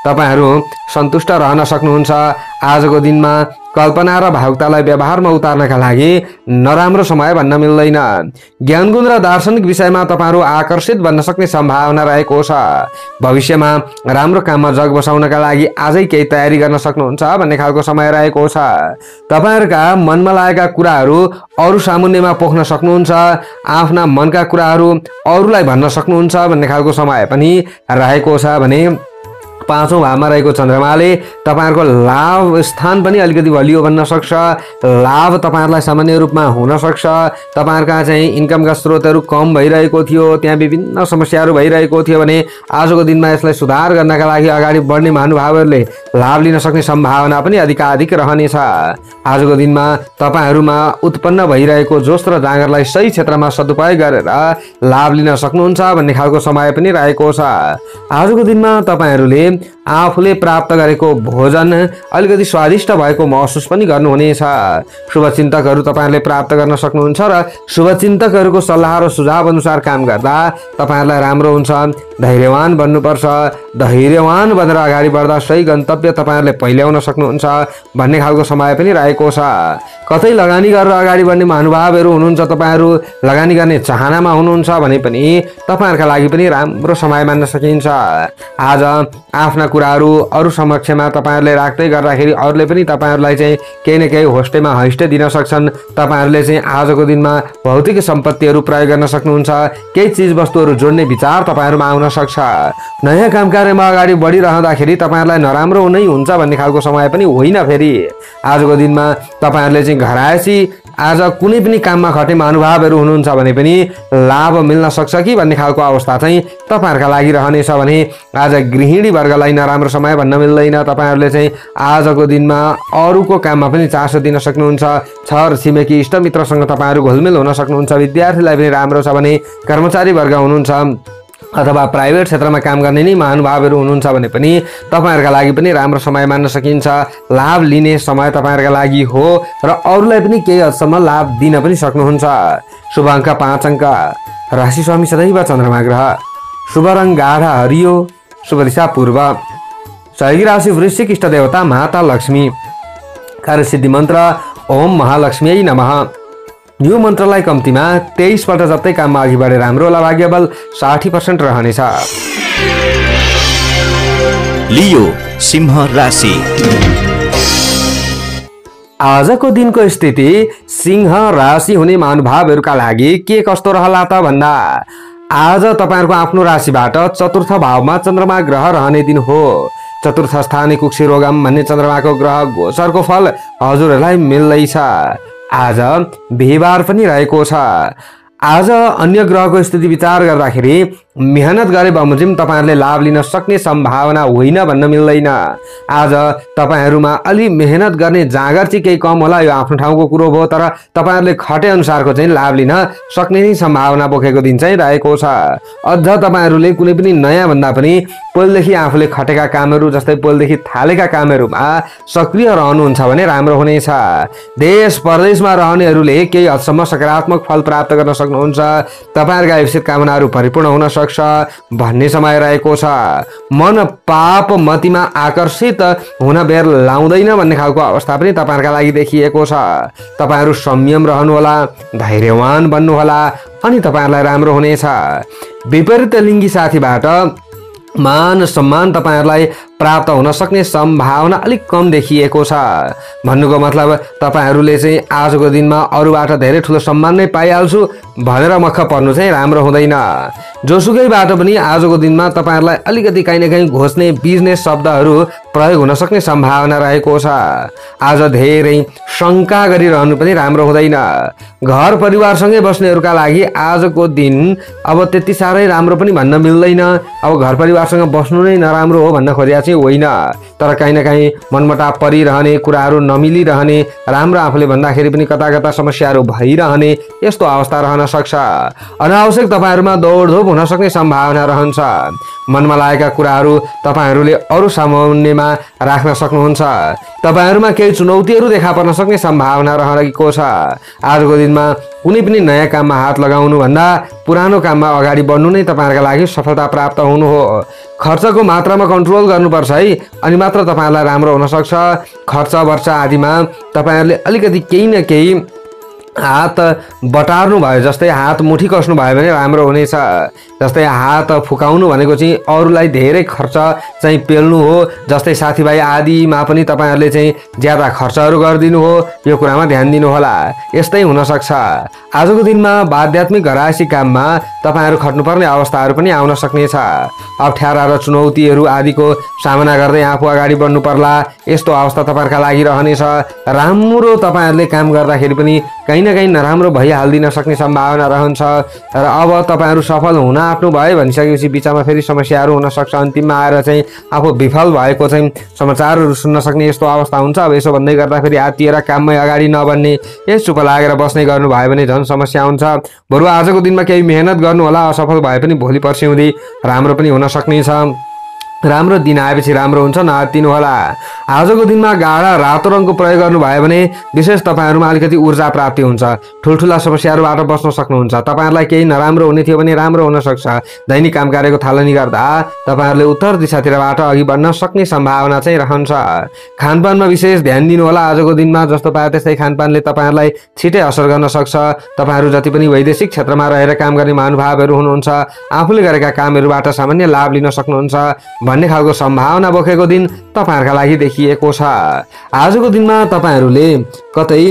तपाईहरु सन्तुष्ट रहन सक्नुहुन्छ। आजको दिनमा कल्पना र भावुकतालाई व्यवहारमा उतार्नका लागि नराम्रो समय भन्न मिल्दैन। ज्ञान गुण र दार्शनिक विषयमा तपाईहरु आकर्षित बन्न सक्ने सम्भावना रहेको छ। भविष्यमा राम्रो काममा जग बसाउनका लागि आजै केही तयारी गर्न सक्नुहुन्छ भन्ने खालको समय रहेको छ। तपाईहरुका मनमा लागेका कुराहरू अरु सामुन्नेमा पोख्न सक्नुहुन्छ। आफ्ना मनका कुराहरू अरूलाई भन्न सक्नुहुन्छ भन्ने खालको समय पनि रहेको छ भने 5औं भावमा रहेको चन्द्रमाले तपाईहरुको लाभ स्थान पनि अलिकति बलियो बन्न सक्छ। लाभ तपाईहरुलाई सामान्य रूपमा हुन सक्छ। तपाईहरुका चाहिँ इन्कमका स्रोतहरू कम भइरहेको थियो, त्यहाँ विभिन्न समस्याहरू भइरहेको थियो भने आजको दिनमा यसलाई सुधार गर्नका लागि अगाडि बढ्ने महानुभावहरूले लाभ लिन सक्ने सम्भावना पनि अधिकाधिक रहनेछ। आजको दिनमा तपाईहरुमा उत्पन्न भइरहेको जोश र जाँगरलाई सही क्षेत्रमा सदुपयोग गरेर लाभ लिन सक्नुहुन्छ भन्ने खालको समय पनि रहेको छ। आजको दिनमा तपाईहरुले आफूले प्राप्त गरेको भोजन अलिकति स्वादिष्ट भएको महसुस पनि गर्नुहुनेछ। शुभचिन्तकहरू तपाईँहरूले प्राप्त गर्न सक्नुहुन्छ र शुभचिन्तकहरूको सल्लाह र सुझाव अनुसार काम गर्दा तपाईँहरूलाई राम्रो हुन्छ। धैर्यवान बन्नुपर्छ। धैर्यवान बनेर अगाडि बढ्दा सही गन्तव्य तपाईँहरूले पहिल्याउन सक्नुहुन्छ भन्ने खालको समय पनि रहेको छ। कतै लगानी गरेर अगाडि बढ्ने महानुभावहरू हुनुहुन्छ, तपाईँहरू लगानी गर्ने चाहनामा हुनुहुन्छ भने पनि तपाईँहरूका लागि पनि राम्रो समय मान्न सकिन्छ। आज आफ्ना कुराहरू अरू समक्षमा तपाईँहरूले राख्दै गर्दाखेरि अरूले पनि तपाईँहरूलाई चाहिँ केही न केही होस्टेमा हैस्टे दिन सक्छन्। तपाईँहरूले चाहिँ आजको दिनमा भौतिक सम्पत्तिहरू प्रयोग गर्न सक्नुहुन्छ। केही चिज वस्तुहरू जोड्ने विचार तपाईँहरूमा आउन सक्छ। नयाँ काम कार्यमा अगाडि बढिरहँदाखेरि तपाईँहरूलाई नराम्रो नै हुन्छ भन्ने खालको समय पनि होइन। फेरि आजको दिनमा तपाईँहरूले चाहिँ घरायसी आज कुनै पनि काममा खटे महानुभावहरू हुनुहुन्छ भने पनि लाभ मिल्न सक्छ कि भन्ने खालको अवस्था चाहिँ तपाईँहरूका लागि रहनेछ भने आज गृहिणी वर्गलाई नराम्रो समय भन्न मिल्दैन। तपाईँहरूले चाहिँ आजको दिनमा अरूको काममा पनि चासो दिन सक्नुहुन्छ। छर छिमेकी इष्टमित्रसँग तपाईँहरू घुलमिल हुन सक्नुहुन्छ। विद्यार्थीलाई पनि राम्रो छ भने कर्मचारी वर्ग हुनुहुन्छ अथवा प्राइभेट क्षेत्रमा काम गर्ने नै महानुभावहरू हुनुहुन्छ भने पनि तपाईँहरूका लागि पनि राम्रो समय मान्न सकिन्छ। लाभ लिने समय तपाईँहरूका लागि हो र अरूलाई पनि केही हदसम्म लाभ दिन पनि सक्नुहुन्छ। शुभ अङ्क 5 अङ्क। राशि स्वामी सदैव चन्द्रमा ग्रह। शुभ रङ गाढा हरियो। शुभ दिशा पूर्व। सहयोगी राशि वृश्चिक। इष्ट देवता माता लक्ष्मी। कार्यसिद्धि मन्त्र ओम महालक्ष्मी नमः। यो मन्त्रलाई कम्तीमा 23 पल्ट जप्दै काममा अघि बढेर राम्रो होला। भाग्य बल 60% रहनेछ। लियो सिंह राशि। आजको दिनको स्थिति सिंह राशि हुने महानुभावहरूका लागि के कस्तो रहला त भन्दा आज तपाईँहरूको आफ्नो राशिबाट चतुर्थ भावमा चन्द्रमा ग्रह रहने दिन हो। चतुर्थ स्थाने कुक्षी रोगम भन्ने चन्द्रमाको ग्रह गोचरको फल हजुरहरूलाई मिल्दैछ। आज बिहिबार पनि रहेको छ। आज अन्य ग्रहको स्थिति विचार गर्दाखेरि मेहनत गरे बमोजिम तपाईँहरूले लाभ लिन सक्ने सम्भावना होइन भन्न मिल्दैन। आज तपाईँहरूमा अलि मेहनत गर्ने जाँगर चाहिँ केही कम होला, यो आफ्नो ठाउँको कुरो भयो, तर तपाईँहरूले खटे अनुसारको चाहिँ लाभ लिन सक्ने नै सम्भावना बोकेको दिन चाहिँ रहेको छ। अझ तपाईँहरूले कुनै पनि नयाँ भन्दा पनि पहिलेदेखि आफूले खटेका कामहरू जस्तै पहिलेदेखि थालेका कामहरूमा सक्रिय रहनुहुन्छ भने राम्रो हुनेछ। देश परदेशमा रहनेहरूले केही हदसम्म सकारात्मक फल प्राप्त गर्न सक्नुहुन्छ। तपाईँहरूका इच्छित कामनाहरू परिपूर्ण हुन सक्छ भन्ने समय रहेको छ। मन पाप मतिमा आकर्षित हुन बेर लाउँदैन भन्ने खालको अवस्था पनि तपाईँहरूका लागि देखिएको छ। तपाईँहरू संयम रहनुहोला, धैर्यवान बन्नुहोला अनि तपाईँहरूलाई राम्रो हुनेछ। विपरीत लिङ्गी साथीबाट मान सम्मान तपाईँहरूलाई प्राप्त हुन सक्ने सम्भावना अलिक कम देखिएको छ। भन्नुको मतलब तपाईँहरूले चाहिँ आजको दिनमा अरूबाट धेरै ठुलो सम्मान नै पाइहाल्छु भनेर मख पर्नु चाहिँ राम्रो हुँदैन। जोसुकैबाट पनि आजको दिनमा तपाईँहरूलाई अलिकति काहीँ न काहीँ घोच्ने बिजनेस शब्दहरू प्रयोग हुन सक्ने सम्भावना रहेको छ। आज धेरै शङ्का गरिरहनु पनि राम्रो हुँदैन। घर परिवारसँगै बस्नेहरूका लागि आजको दिन अब त्यति साह्रै राम्रो पनि भन्न मिल्दैन। अब घर परिवारसँग बस्नु नै नराम्रो हो भन्न खोजेको चाहिँ होइन, तर काहीँ न काहीँ मनमुटाव परिरहने, कुराहरू नमिलिरहने, राम्रो आफूले भन्दाखेरि पनि कता कता समस्याहरू भइरहने यस्तो अवस्था रहन सक्छ। अनावश्यक तपाईँहरूमा दौडधुप हुन सक्ने सम्भावना रहन्छ। मनमा लागेका कुराहरू तपाईँहरूले अरू सामान्यमा राख्न सक्नुहुन्छ। तपाईँहरूमा केही चुनौतीहरू देखा पर्न सक्ने सम्भावना रहेको छ। आजको दिनमा कुनै पनि नयाँ काममा हात लगाउनु भन्दा पुरानो काममा अगाडि बढ्नु नै तपाईँहरूका लागि सफलता प्राप्त हुनु हो। खर्चको मात्रामा कन्ट्रोल गर्नुपर्छ है, अनि मात्र तपाईँहरूलाई राम्रो हुन सक्छ। खर्च वर्च आदिमा तपाईँहरूले अलिकति केही न केही हात बटार्नु भयो, जस्तै हात मुठी कस्नु भयो भने राम्रो हुनेछ। जस्तै हात फुकाउनु भनेको चाहिँ अरूलाई धेरै खर्च चाहिँ पेल्नु हो, जस्तै साथीभाइ आदिमा पनि तपाईँहरूले चाहिँ ज्यादा खर्चहरू गरिदिनु हो, यो कुरामा ध्यान दिनु होला। यस्तै हुनसक्छ। आजको दिनमा आध्यात्मिक घरायसी काममा तपाईँहरू खट्नुपर्ने अवस्थाहरू पनि आउन सक्नेछ। अप्ठ्यारा र चुनौतीहरू आदिको सामना गर्दै आफू अगाडि बढ्नु पर्ला, यस्तो अवस्था तपाईँहरूका लागि रहनेछ। राम्रो तपाईँहरूले काम गर्दाखेरि पनि कहीँ न कहीँ नराम्रो भइहाल्दिन सक्ने सम्भावना रहन्छ र अब तपाईँहरू सफल हुन आँट्नु भयो भनिसकेपछि बिचमा फेरि समस्याहरू हुन सक्छ। अन्तिममा आएर चाहिँ आफू विफल भएको चाहिँ समाचारहरू सुन्न सक्ने यस्तो अवस्था हुन्छ। अब यसो भन्दै गर्दा फेरि आत्तिएर काममै अगाडि नबढ्ने, यस चुप लागेर बस्ने गर्नुभयो भने झन् समस्या हुन्छ। बरु आजको दिनमा केही मेहनत गर्नु होला, असफल भए पनि भोलि पर्सि हुँदै राम्रो पनि हुन सक्नेछ। राम्रो दिन आएपछि राम्रो हुन्छ नआत्तिनु होला। आजको दिनमा गाढा रातो रङको प्रयोग गर्नुभयो भने विशेष तपाईँहरूमा अलिकति ऊर्जा प्राप्ति हुन्छ, ठुल्ठुला समस्याहरूबाट बच्न सक्नुहुन्छ। तपाईँहरूलाई केही नराम्रो हुने थियो भने राम्रो हुन सक्छ। दैनिक काम कार्यको थालनी गर्दा तपाईँहरूले उत्तर दिशातिरबाट अघि बढ्न सक्ने सम्भावना चाहिँ रहन्छ। खानपानमा विशेष ध्यान दिनु होला। आजको दिनमा जस्तो पाए त्यस्तै खानपानले तपाईँहरूलाई छिटै असर गर्न सक्छ। तपाईँहरू जति पनि वैदेशिक क्षेत्रमा रहेर काम गर्ने महानुभावहरू हुनुहुन्छ, आफूले गरेका कामहरूबाट सामान्य लाभ लिन सक्नुहुन्छ भन्ने खालको सम्भावना बोकेको दिन तपाईँहरूका लागि देखिएको छ। आजको दिनमा तपाईँहरूले कतै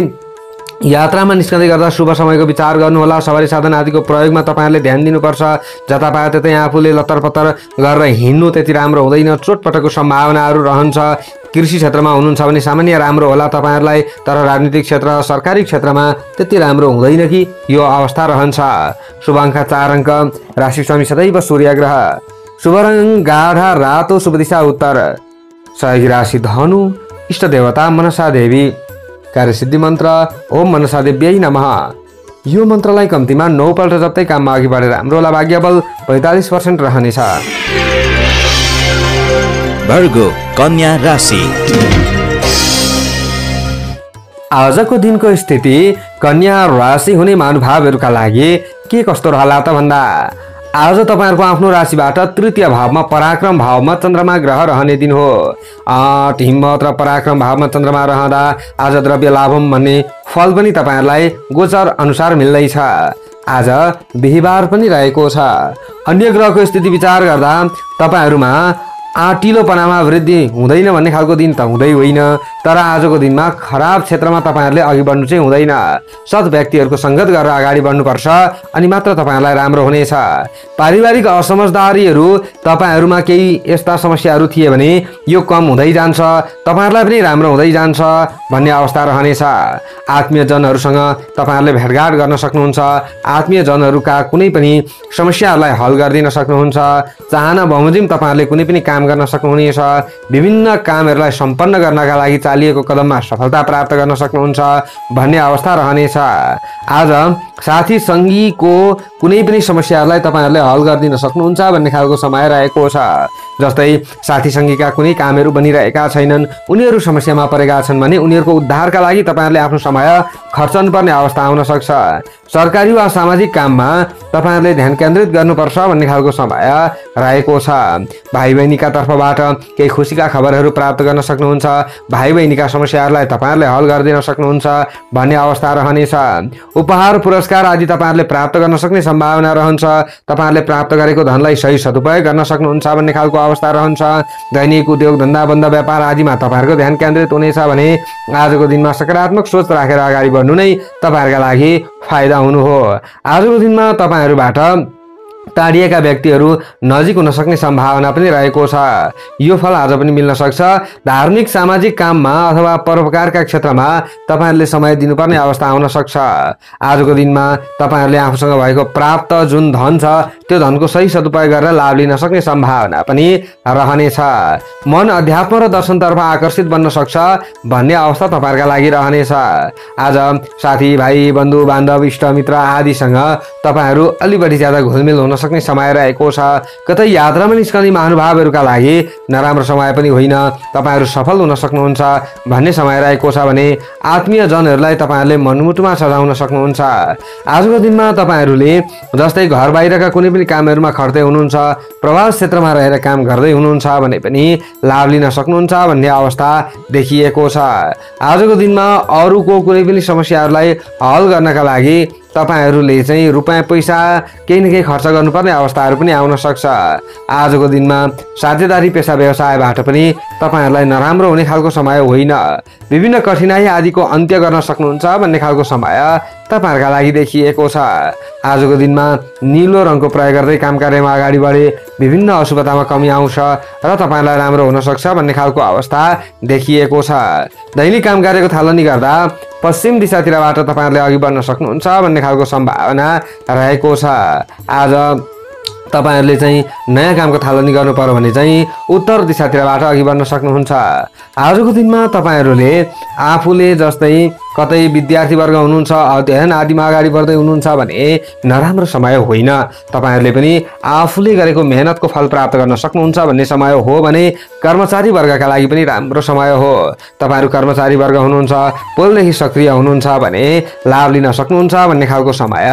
यात्रामा निस्कँदै गर्दा शुभ समयको विचार गर्नुहोला। सवारी साधन आदिको प्रयोगमा तपाईँहरूले ध्यान दिनुपर्छ। जता पाए त्यतै आफूले लत्तरपत्तर गरेर हिँड्नु त्यति राम्रो हुँदैन, चोटपटकको सम्भावनाहरू रहन्छ। कृषि क्षेत्रमा हुनुहुन्छ भने सामान्य राम्रो होला तपाईँहरूलाई, तर राजनीतिक क्षेत्र सरकारी क्षेत्रमा त्यति राम्रो हुँदैन कि यो अवस्था रहन्छ। शुभ अङ्क 4 अङ्क, राशि स्वामी सदैव सूर्य ग्रह, शुभ रङ गाढा रातो, शुभ दिशा उत्तर, सहयोगी राशि धनु, इष्ट देवता मनसा देवी, कार्यसिद्धि मन्त्र ओम मनसा देव्यै नमः। यो मन्त्रलाई कम्तीमा 9 पल्ट जप्दै काममा अघि बढेर हाम्रो होला। भाग्यबल 45% रहनेछ। भर्गो कन्या राशि। आजको दिनको स्थिति कन्या राशि हुने महानुभावहरूका लागि के कस्तो रहला त भन्दा आज तपाईहरुको आफ्नो राशिबाट तृतीय भावमा पराक्रम भावमा चन्द्रमा ग्रह रहने दिन हो। हिम्मत र पराक्रम भावमा चन्द्रमा रहँदा आज द्रव्य लाभम भन्ने फल पनि तपाईहरुलाई गोचर अनुसार मिल्दैछ। आज बिहीबार पनि रहेको छ। अन्य ग्रहको स्थिति विचार गर्दा तपाईहरुमा आटिलोपनामा वृद्धि हुँदैन भन्ने खालको दिन त हुँदै होइन, तर आजको दिनमा खराब क्षेत्रमा तपाईहरुले अघि बढ्नु चाहिँ हुँदैन। सत् व्यक्तिहरुको संगत गरेर अगाडि बढ्नुपर्छ अनि मात्र तपाईहरुलाई राम्रो हुनेछ। पारिवारिक असमझदारीहरु तपाईहरुमा केही यस्ता समस्याहरु थिए भने यो कम हुँदै जान्छ, तपाईहरुलाई पनि राम्रो हुँदै जान्छ भन्ने अवस्था रहनेछ। आत्मीयजनहरुसँग तपाईहरुले भेटघाट गर्न सक्नुहुन्छ। आत्मीयजनहरुका कुनै पनि समस्याहरूलाई हल गरिदिन सक्नुहुन्छ। चाहना बमोजिम तपाईहरुले कुनै पनि काम गर्न सक्नुहुनेछ। विभिन्न कामहरूलाई सम्पन्न गर्नका लागि चालिएको कदममा सफलता प्राप्त गर्न सक्नुहुन्छ भन्ने अवस्था रहनेछ। आज साथी सङ्गीको कुनै पनि समस्याहरूलाई तपाईहरुले हल गरिदिन सक्नुहुन्छ भन्ने खालको समय रहेको छ। जस्तै साथी सङ्गीका कुनै कामहरू बनिरहेका छैनन्, उनीहरू समस्यामा परेका छन् भने उनीहरूको उद्धारका लागि तपाईहरुले आफ्नो समय खर्चनुपर्ने अवस्था आउन सक्छ। सरकारी वा सामाजिक काममा तपाईहरुले ध्यान केन्द्रित गर्नुपर्छ भन्ने खालको समय रहेको छ। भाइ बहिनीका तर्फबाट केही खुसीका खबरहरू प्राप्त गर्न सक्नुहुन्छ। भाइ बहिनीका समस्याहरूलाई तपाईहरुले हल गरिदिन सक्नुहुन्छ भन्ने अवस्था रहनेछ। उपहार पुरस्कार आदि तपाईहरुले प्राप्त गर्न सक्ने सम्भावना रहन्छ। तपाईहरुले प्राप्त गरेको धनलाई सही सदुपयोग गर्न सक्नुहुन्छ भन्ने खालको अवस्था रहन्छ। दैनिक उद्योग धन्दा बन्द व्यापार आदिमा तपाईहरुको ध्यान केन्द्रित हुनेछ भने आजको दिनमा सकारात्मक सोच राखेर अगाडि बढ्नु नै तपाईहरुका लागि फाइदा हुनु हो। आजको दिनमा तपाईहरुबाट टाढिएका व्यक्तिहरू नजिक हुन सक्ने सम्भावना पनि रहेको छ। यो फल आज पनि मिल्न सक्छ। धार्मिक सामाजिक काममा अथवा परोपकारका क्षेत्रमा तपाईहरुले समय दिनुपर्ने अवस्था आउन सक्छ। आजको दिनमा तपाईहरुले आफूसँग भएको प्राप्त जुन धन छ त्यो धनको सही सदुपयोग गरेर लाभ लिन सक्ने सम्भावना पनि रहनेछ। मन अध्यात्म र दर्शनतर्फ आकर्षित बन्न सक्छ भन्ने अवस्था तपाईहरुका लागि रहनेछ। आज साथी भाइ बन्धु बान्धव इष्टमित्र आदिसँग तपाईहरु अलि बढी ज्यादा घुलमिल हुन सक्ने समय रहेको छ। कतै यात्रामा निस्कने महानुभावहरूका लागि नराम्रो समय पनि होइन, तपाईहरु सफल हुन सक्नुहुन्छ भन्ने समय रहेको छ भने आत्मीय जनहरूलाई तपाईहरुले मनमुटुमा सजाउन सक्नुहुन्छ। आजको दिनमा तपाईहरुले जस्तै घर बाहिरका कुनै पनि कामहरूमा खट्दै हुनुहुन्छ, प्रवास क्षेत्रमा रहेर काम गर्दै हुनुहुन्छ भने पनि लाभ लिन सक्नुहुन्छ भन्ने अवस्था देखिएको छ। आजको दिनमा अरूको कुनै पनि समस्याहरूलाई हल गर्नका लागि तपाईहरुले चाहिँ रुपैयाँ पैसा केही न केही खर्च गर्नुपर्ने अवस्थाहरू पनि आउन सक्छ। आजको दिनमा साझेदारी पेसा व्यवसायबाट पनि तपाईहरुलाई नराम्रो हुने खालको समय होइन। विभिन्न कठिनाई आदिको अन्त्य गर्न सक्नुहुन्छ भन्ने खालको समय तपाईहरुका लागि देखिएको छ। आजको दिनमा नीलो रङको प्रयोग गर्दै काम कार्यमा अगाडि बढे विभिन्न अशुभतामा कमी आउँछ र तपाईहरुलाई राम्रो हुन सक्छ भन्ने खालको अवस्था देखिएको छ। दैनिक काम कार्यको थालनी गर्दा पश्चिम दिशातिरबाट तपाईहरुले अघि बढ्न सक्नुहुन्छ भन्ने खालको सम्भावना रहेको छ। आज तपाईहरुले चाहिँ नयाँ कामको थालनी गर्नु पर्यो भने चाहिँ उत्तर दिशातिरबाट अघि बढ्न सक्नुहुन्छ। आजको दिनमा तपाईहरुले आफूले जस्तै कतै विद्यार्थी वर्ग हुनुहुन्छ, अध्ययन आदिमा अगाडि बढ्दै हुनुहुन्छ भने नराम्रो समय होइन। तपाईहरूले पनि आफूले गरेको मेहनतको फल प्राप्त गर्न सक्नुहुन्छ भन्ने समय हो भने कर्मचारी वर्गका लागि पनि राम्रो समय हो। तपाईहरू कर्मचारी वर्ग हुनुहुन्छ, पोलदेखि सक्रिय हुनुहुन्छ भने लाभ लिन सक्नुहुन्छ भन्ने खालको समय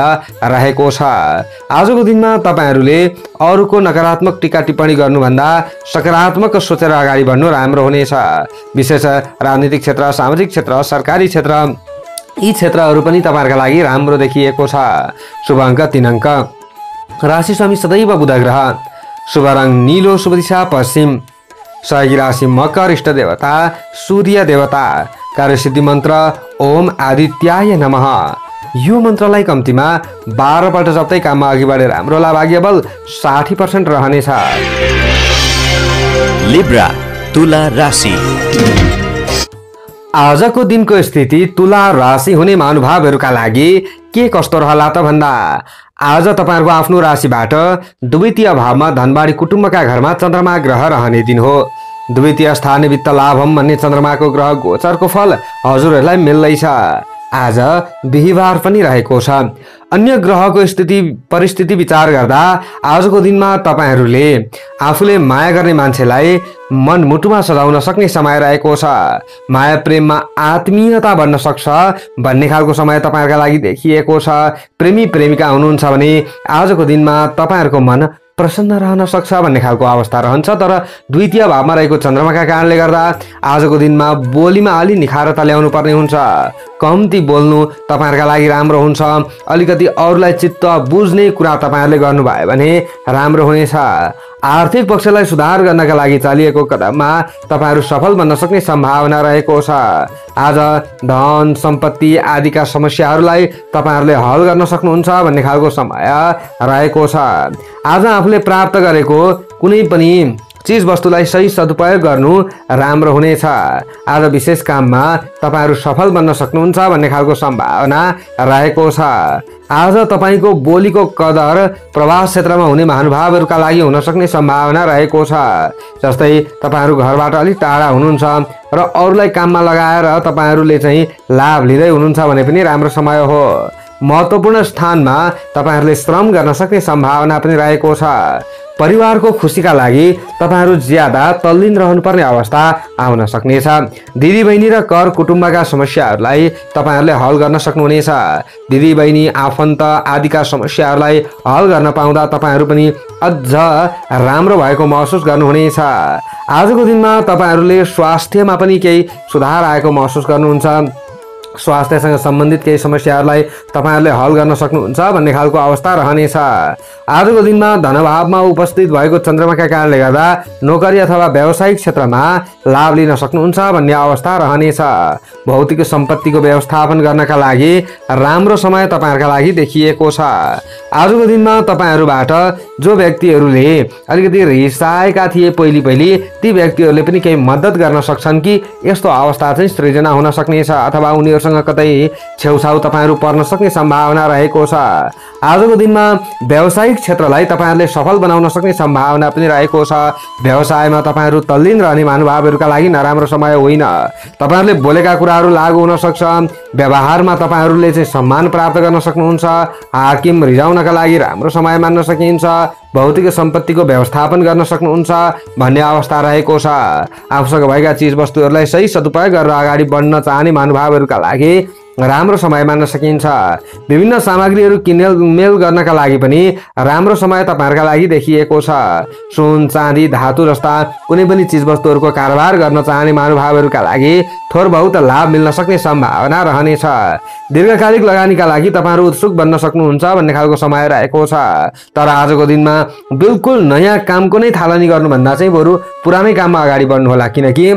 रहेको छ। आजको दिनमा तपाईहरूले अरूको नकारात्मक टिका टिप्पणी गर्नुभन्दा सकारात्मक सोचेर अगाडि बढ्नु राम्रो हुनेछ। विशेष राजनीतिक क्षेत्र, सामाजिक क्षेत्र, सरकारी क्षेत्र, यी क्षेत्रहरू पनि तपाईहरुका लागि राम्रो देखिएको छ। शुभ अङ्क 3 अङ्क। राशि स्वामी सदैव बुध ग्रह। शुभ रङ नीलो, शुभ दिशा पश्चिम। सहयोगी राशि मकर, इष्ट देवता सूर्य देवता। कार्यसिद्धि मन्त्र ओम आदित्याय नमः। यो मन्त्रलाई कम्तीमा 12 पल्ट जप्दै काममा अघि बढेर राम्रो लाभ, भाग्य बल 60% रहनेछ। लिब्रा, तुला राशि। आजको दिनको स्थिति तुला राशि हुने महानुभावहरूका लागि के कस्तो रहला त भन्दा आज तपाईहरुको आफ्नो राशिबाट द्वितीय भावमा धनबाडी कुटुम्बका घरमा चन्द्रमा ग्रह रहने दिन हो। द्वितीय स्थान वित्त लाभम भन्ने चन्द्रमाको ग्रह गोचरको फल हजुरहरूलाई मिल्दैछ। आज बिहीबार पनि रहेको छ। अन्य ग्रहको स्थिति परिस्थिति विचार गर्दा आजको दिनमा तपाईहरूले आफूले माया गर्ने मान्छेलाई मनमुटुमा सजाउन सक्ने समय रहेको छ। माया प्रेममा आत्मीयता बढ्न सक्छ भन्ने खालको समय तपाईहरुका लागि देखिएको छ। प्रेमी प्रेमिका हुनुहुन्छ भने आजको दिनमा तपाईहरुको मन प्रसन्न रहन सक्छ भन्ने खालको अवस्था रहन्छ। तर द्वितीय भावमा रहेको चन्द्रमाका कारणले गर्दा आजको दिनमा बोलीमा अलि निखारता ल्याउनु पर्ने हुन्छ। कम्ती बोल्नु तपाईहरुका लागि राम्रो हुन्छ। अलिकति अरूलाई चित्त बुझ्ने कुरा तपाईहरुले गर्नुभयो भने राम्रो हुनेछ। आर्थिक पक्षलाई सुधार गर्नका लागि चालिएको कदममा तपाईहरु सफल बन्न सक्ने सम्भावना रहेको छ। आज धन सम्पत्ति आदिका समस्याहरूलाई तपाईहरुले हल गर्न सक्नुहुन्छ भन्ने खालको समय रहेको छ। आज आफूले प्राप्त गरेको कुनै पनि चीज वस्तुलाई सही सदुपयोग गर्नु राम्रो हुनेछ। आज विशेष काममा तपाईहरु सफल बन्न सक्नुहुन्छ भन्ने खालको सम्भावना रहेको छ। आज तपाईको बोलीको कदर प्रवास क्षेत्रमा हुने महानुभावहरूका लागि हुन सक्ने सम्भावना रहेको छ। जस्तै तपाईहरु घरबाट अलि टाढा हुनुहुन्छ र अरूलाई काममा लगाएर तपाईहरुले चाहिँ लाभ लिँदै हुनुहुन्छ भने पनि राम्रो समय हो। महत्त्वपूर्ण स्थानमा तपाईहरुले श्रम गर्न सक्ने सम्भावना पनि रहेको छ। परिवारको खुसीका लागि तपाईहरु ज्यादा तल्लीन रहनुपर्ने अवस्था आउन सक्नेछ। दिदी बहिनी र कर कुटुम्बका समस्याहरूलाई तपाईहरुले हल गर्न सक्नुहुनेछ। दिदी बहिनी आफन्त आदिका समस्याहरूलाई हल गर्न पाउँदा तपाईहरु पनि अझ राम्रो भएको महसुस गर्नुहुनेछ। आजको दिनमा तपाईहरुले स्वास्थ्यमा पनि केही सुधार आएको महसुस गर्नुहुन्छ। स्वास्थ्यसँग सम्बन्धित केही समस्याहरूलाई तपाईहरुले हल गर्न सक्नुहुन्छ भन्ने खालको अवस्था रहनेछ। आजको दिनमा धनभावमा उपस्थित भएको चन्द्रमाका कारणले गर्दा नोकरी अथवा व्यावसायिक क्षेत्रमा लाभ लिन सक्नुहुन्छ भन्ने अवस्था रहनेछ। भौतिक सम्पत्तिको व्यवस्थापन गर्नका लागि राम्रो समय तपाईहरुका लागि देखिएको छ। आजको दिनमा तपाईहरुबाट जो व्यक्तिहरूले अलिकति रिसाएका थिए पहिले ती व्यक्तिहरूले पनि केही मद्दत गर्न सक्छन् कि यस्तो अवस्था चाहिँ सृजना हुन सक्नेछ अथवा उनीहरूसँग कतै छेउछाउ तपाईहरु पर्न सक्ने सम्भावना रहेको छ। आजको दिनमा व्यावसायिक क्षेत्रलाई तपाईहरुले सफल बनाउन सक्ने सम्भावना पनि रहेको छ। व्यवसायमा तपाईहरु तल्लीन रहने महानुभावहरूका लागि नराम्रो समय होइन। तपाईहरुले बोलेका कुराहरू लागू हुन सक्छ। व्यवहारमा तपाईहरुले चाहिँ सम्मान प्राप्त गर्न सक्नुहुन्छ। हाकिम रिजाउनका लागि राम्रो समय मान्न सकिन्छ। भौतिक सम्पत्तिको व्यवस्थापन गर्न सक्नुहुन्छ भन्ने अवस्था रहेको छ। आफूसँग भएका चीज वस्तुहरूलाई सही सदुपयोग गरेर अगाडि बढ्न चाहने महानुभावहरूका लागि राम्रो समय मान्न सकिन्छ। विभिन्न सामग्रीहरू किनमेल गर्नका लागि पनि राम्रो समय तपाईहरुका लागि देखिएको छ। सुन चाँदी धातु जस्ता कुनै पनि चीज वस्तुहरूको कारोबार गर्न चाहने महानुभावहरूका लागि थोर बहुत लाभ मिल्न सक्ने सम्भावना रहनेछ। दीर्घकालिक लगानीका लागि तपाईहरु उत्सुक बन्न सक्नुहुन्छ भन्ने खालको समय रहेको छ। तर आजको दिनमा बिल्कुल नयाँ कामको नै थालनी गर्नुभन्दा चाहिँ बरु पुरानै काममा अगाडि बढ्नु होला, किनकि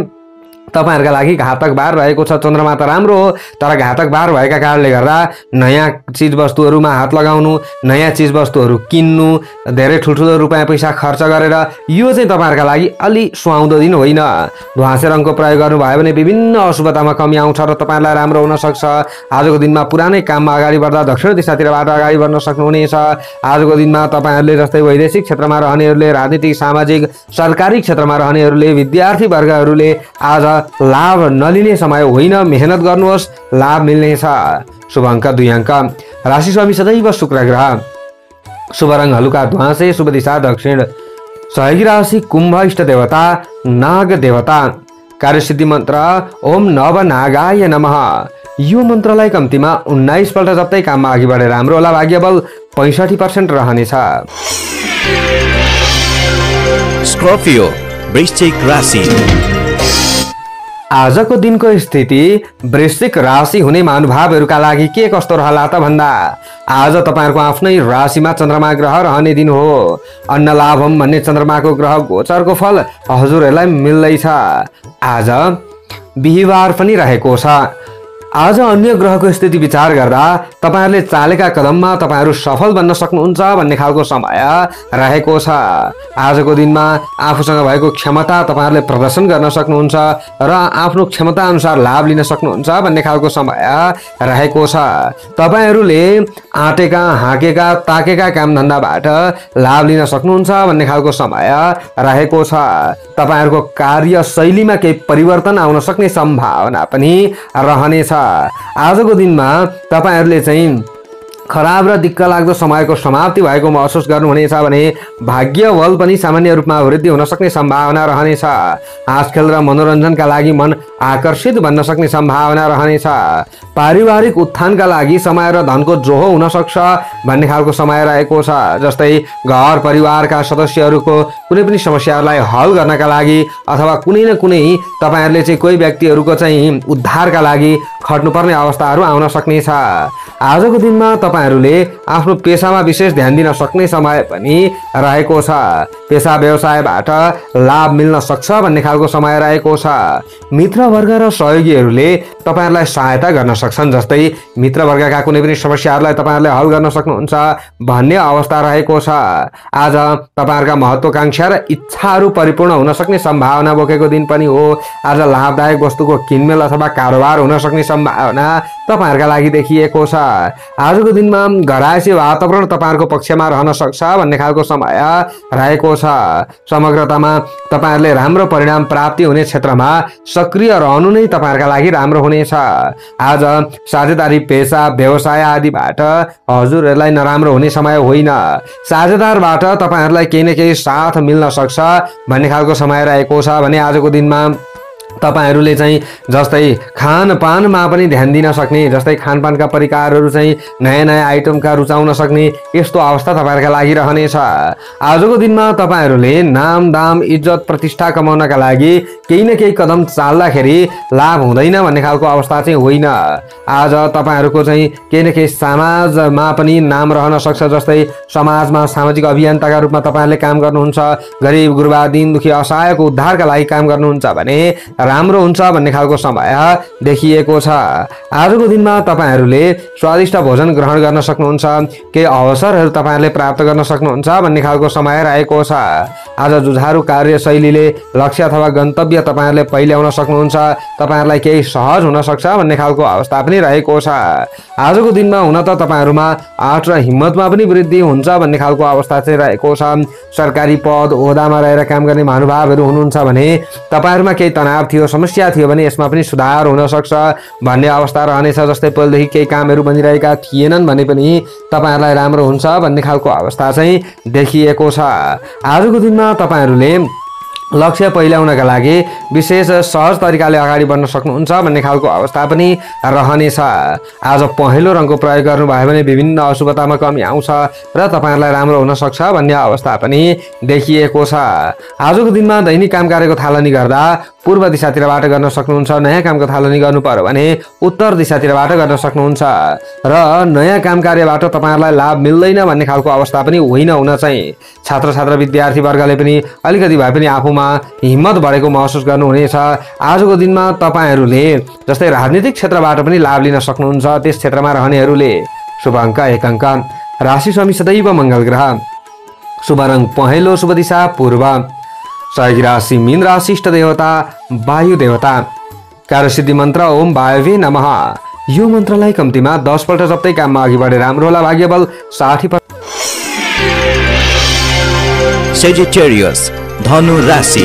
तपाईहरुका लागि घातक बार रहेको छ। चन्द्रमा त राम्रो हो तर घातक बार भएका कारणले गर्दा नयाँ चीज वस्तुहरूमा हात लगाउनु, नयाँ चीज वस्तुहरू किन्नु, धेरै ठुल्ठुलो रुपैयाँ पैसा खर्च गरेर यो चाहिँ तपाईहरुका लागि अलि सुहाउँदो दिन होइन। ध्वाँसे रङको प्रयोग गर्नुभयो भने विभिन्न अशुभतामा कमी आउँछ र तपाईहरुलाई राम्रो हुन सक्छ। आजको दिनमा पुरानै काममा अगाडि बढ्दा दक्षिण दिशातिरबाट अगाडि बढ्न सक्नुहुनेछ। आजको दिनमा तपाईहरुले जस्तै वैदेशिक क्षेत्रमा रहनेहरूले, राजनीतिक सामाजिक सरकारी क्षेत्रमा रहनेहरूले, विद्यार्थी वर्गहरूले आज लाभ नलिने समय होइन, मेहनत गर्नुहोस्, लाभ मिल्नेछ। शुभ अङ्क 2 अङ्क। राशि स्वामी सदैव शुक्र ग्रह। शुभ रङ हलुका ध्वाँसे, शुभ दिशा दक्षिण। सहयोगी राशि कुम्भ, इष्ट देवता नाग देवता। कार्यसिद्धि मन्त्र ओम नव नागाय नमः। यो मन्त्रलाई कम्तीमा 19 पल्ट जप्दै काममा अघि बढेर राम्रो होला। भाग्य बल 65% रहनेछ। स्कर्पियो, वृश्चिक राशि। आजको दिनको स्थिति वृश्चिक राशि हुने महानुभावहरूका लागि के कस्तो रहला त भन्दा आज तपाईहरुको आफ्नै राशिमा चन्द्रमा ग्रह रहने दिन हो। अन्न लाभम भन्ने चन्द्रमाको ग्रह गोचरको फल हजुरहरूलाई मिल्दैछ। आज बिहीबार पनि रहेको छ। आज अन्य ग्रहको स्थिति विचार गर्दा तपाईहरुले चालेका कदममा तपाईहरु सफल बन्न सक्नुहुन्छ भन्ने खालको समय रहेको छ। आजको दिनमा आफूसँग भएको क्षमता तपाईहरुले प्रदर्शन गर्न सक्नुहुन्छ र आफ्नो क्षमता अनुसार लाभ लिन सक्नुहुन्छ भन्ने खालको समय रहेको छ। तपाईहरुले आँटेका, हाँकेका, ताकेका कामधन्दाबाट लाभ लिन सक्नुहुन्छ भन्ने खालको समय रहेको छ। तपाईहरुको कार्यशैलीमा केही परिवर्तन आउन सक्ने सम्भावना पनि रहनेछ। आजको दिनमा तपाईहरुले चाहिँ खराब र दिक्क लाग्दो समयको समाप्ति भएको महसुस गर्नुहुनेछ भने भाग्य बल पनि सामान्य रूपमा वृद्धि हुन सक्ने सम्भावना रहनेछ। हाँस खेल र मनोरञ्जनका लागि मन आकर्षित बन्न सक्ने सम्भावना रहनेछ। पारिवारिक उत्थानका लागि समय र धनको जोहो हुन सक्छ भन्ने खालको समय रहेको छ। जस्तै घर परिवारका सदस्यहरूको कुनै पनि समस्याहरूलाई हल गर्नका लागि अथवा कुनै न कुनै तपाईहरुले चाहिँ कोही व्यक्तिहरूको चाहिँ उद्धारका लागि खट्नुपर्ने अवस्थाहरू आउन सक्नेछ। आजको दिनमा तपाईहरुले आफ्नो पेशामा विशेष ध्यान दिन सक्ने समय पनि रहेको छ। पेशा व्यवसायबाट लाभ मिल्न सक्छ भन्ने खालको समय रहेको छ। मित्रवर्ग र सहयोगीहरूले तपाईहरुलाई सहायता गर्न सक्छन्। जस्तै मित्रवर्गका कुनै पनि समस्याहरूलाई तपाईहरुले हल गर्न सक्नुहुन्छ भन्ने अवस्था रहेको छ। आज तपाईहरुका महत्त्वाकांक्षा र इच्छाहरू परिपूर्ण हुन सक्ने सम्भावना बोकेको दिन पनि हो। आज लाभदायक वस्तुको किनमेल अथवा कारोबार हुन सक्ने सम्भावना तपाईहरुका लागि देखिएको छ। आजको दिनमा घरायसी वातावरण तपाईहरुको पक्षमा रहन सक्छ भन्ने खालको समय रहेको छ। समग्रतामा तपाईहरुले राम्रो परिणाम प्राप्ति हुने क्षेत्रमा सक्रिय रहनु नै तपाईहरुका लागि राम्रो हुनेछ। आज साझेदारी, पेशा, व्यवसाय आदिबाट हजुरहरूलाई नराम्रो हुने समय होइन। साझेदारबाट तपाईहरुलाई केही न केही साथ मिल्न सक्छ भन्ने खालको समय रहेको छ भने आजको दिनमा तपाईहरुले चाहिँ जस्तै खानपानमा पनि ध्यान दिन सक्ने, जस्तै खानपानका परिकारहरू चाहिँ नयाँ नयाँ आइटमका रुचाउन सक्ने यस्तो अवस्था तपाईहरुका लागि रहनेछ। आजको दिनमा तपाईहरुले नाम, दाम, इज्जत, प्रतिष्ठा कमाउनका लागि केही न केही कदम चाल्दाखेरि लाभ हुँदैन भन्ने खालको अवस्था चाहिँ होइन। आज तपाईहरुको चाहिँ केही न केही समाजमा पनि नाम रहन सक्छ। जस्तै समाजमा सामाजिक अभियन्ताका रूपमा तपाईहरुले काम गर्नुहुन्छ, गरिब गुरुबा, दीन दुखी असहायको उद्धारका लागि काम गर्नुहुन्छ भने राम्रो हुन्छ भन्ने खालको समय देखिएको छ। आजको दिनमा तपाईहरुले स्वादिष्ट भोजन ग्रहण गर्न सक्नुहुन्छ, केही अवसरहरू तपाईहरुले प्राप्त गर्न सक्नुहुन्छ भन्ने खालको समय रहेको छ। आज जुझारु कार्यशैलीले लक्ष्य अथवा गन्तव्य तपाईहरुले पहिल्याउन सक्नुहुन्छ, तपाईहरुलाई केही सहज हुन सक्छ भन्ने खालको अवस्था पनि रहेको छ। आजको दिनमा हुन त तपाईहरुमा आँट र हिम्मतमा पनि वृद्धि हुन्छ भन्ने खालको अवस्था चाहिँ रहेको छ। सरकारी पद ओहदामा रहेर काम गर्ने महानुभावहरू हुनुहुन्छ भने तपाईहरुमा केही तनाव थियो, समस्या थियो भने यसमा पनि सुधार हुन सक्छ भन्ने अवस्था रहनेछ। जस्तै पहिलेदेखि केही कामहरू बनिरहेका थिएनन् भने पनि तपाईहरुलाई राम्रो हुन्छ भन्ने खालको अवस्था चाहिँ देखिएको छ। आजको दिनमा तपाईहरुले लक्ष्य पहिल्याउनका लागि विशेष सहज तरिकाले अगाडि बढ्न सक्नुहुन्छ भन्ने खालको अवस्था पनि रहनेछ। आज पहेँलो रङको प्रयोग गर्नुभयो भने विभिन्न अशुभतामा कमी आउँछ र तपाईहरुलाई राम्रो हुन सक्छ भन्ने अवस्था पनि देखिएको छ। आजको दिनमा दैनिक काम कार्यको थालनी गर्दा पूर्व दिशातिरबाट गर्न सक्नुहुन्छ। नयाँ कामको थालनी गर्नु पर्यो भने उत्तर दिशातिरबाट गर्न सक्नुहुन्छ र नयाँ काम कार्यबाट तपाईहरुलाई लाभ मिल्दैन भन्ने खालको अवस्था पनि होइन हुन चाहिँ। छात्र छात्रा विद्यार्थी वर्गले पनि अलिकति भए पनि आफूमा हिम्मत बढेको महसुस गर्नुहुनेछ। आजको दिनमा तपाईहरुले जस्तै राजनीतिक क्षेत्रबाट पनि लाभ लिन सक्नुहुन्छ त्यस क्षेत्रमा रहनेहरूले। शुभ अङ्क 1 अङ्क। राशि स्वामी सदैव मंगल ग्रह। शुभ रङ पहेँलो, शुभ दिशा पूर्व। सहयोगी राशि मीन राशि, इष्ट देवता वायु देवता। कार्यसिद्धि मन्त्र ओम वायवे नमः। यो मन्त्रलाई कम्तीमा 10 पल्ट जप्दै काममा अघि बढे राम्रो होला। भाग्य बल 60%। सेजिटेरियस, धनु राशि।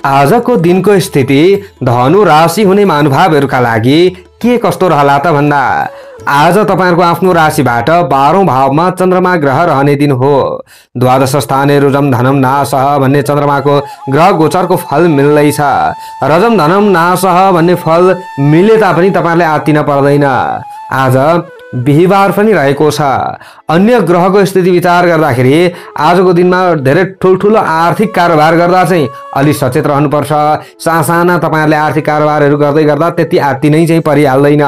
आजको दिनको स्थिति धनु राशि हुने महानुभावहरूका लागि के कस्तो रहला त भन्दा आज तपाईहरुको आफ्नो राशिबाट 12औं भावमा चन्द्रमा ग्रह रहने दिन हो। द्वादश स्थाने रुजम धनम नासह भन्ने चन्द्रमाको ग्रह गोचरको फल मिल्दैछ। रजम धनम नासह भन्ने फल मिले तापनि तपाईहरुले आत्तिन पर्दैन। आज बिहीबार पनि रहेको छ। अन्य ग्रहको स्थिति विचार गर्दाखेरि आजको दिनमा धेरै ठुलठुलो आर्थिक कारोबार गर्दा चाहिँ अलि सचेत रहनुपर्छ। सासाना तपाईहरुले आर्थिक कारोबारहरू गर्दै गर्दा त्यति आत्तिनै चाहिँ परिहाल्दैन।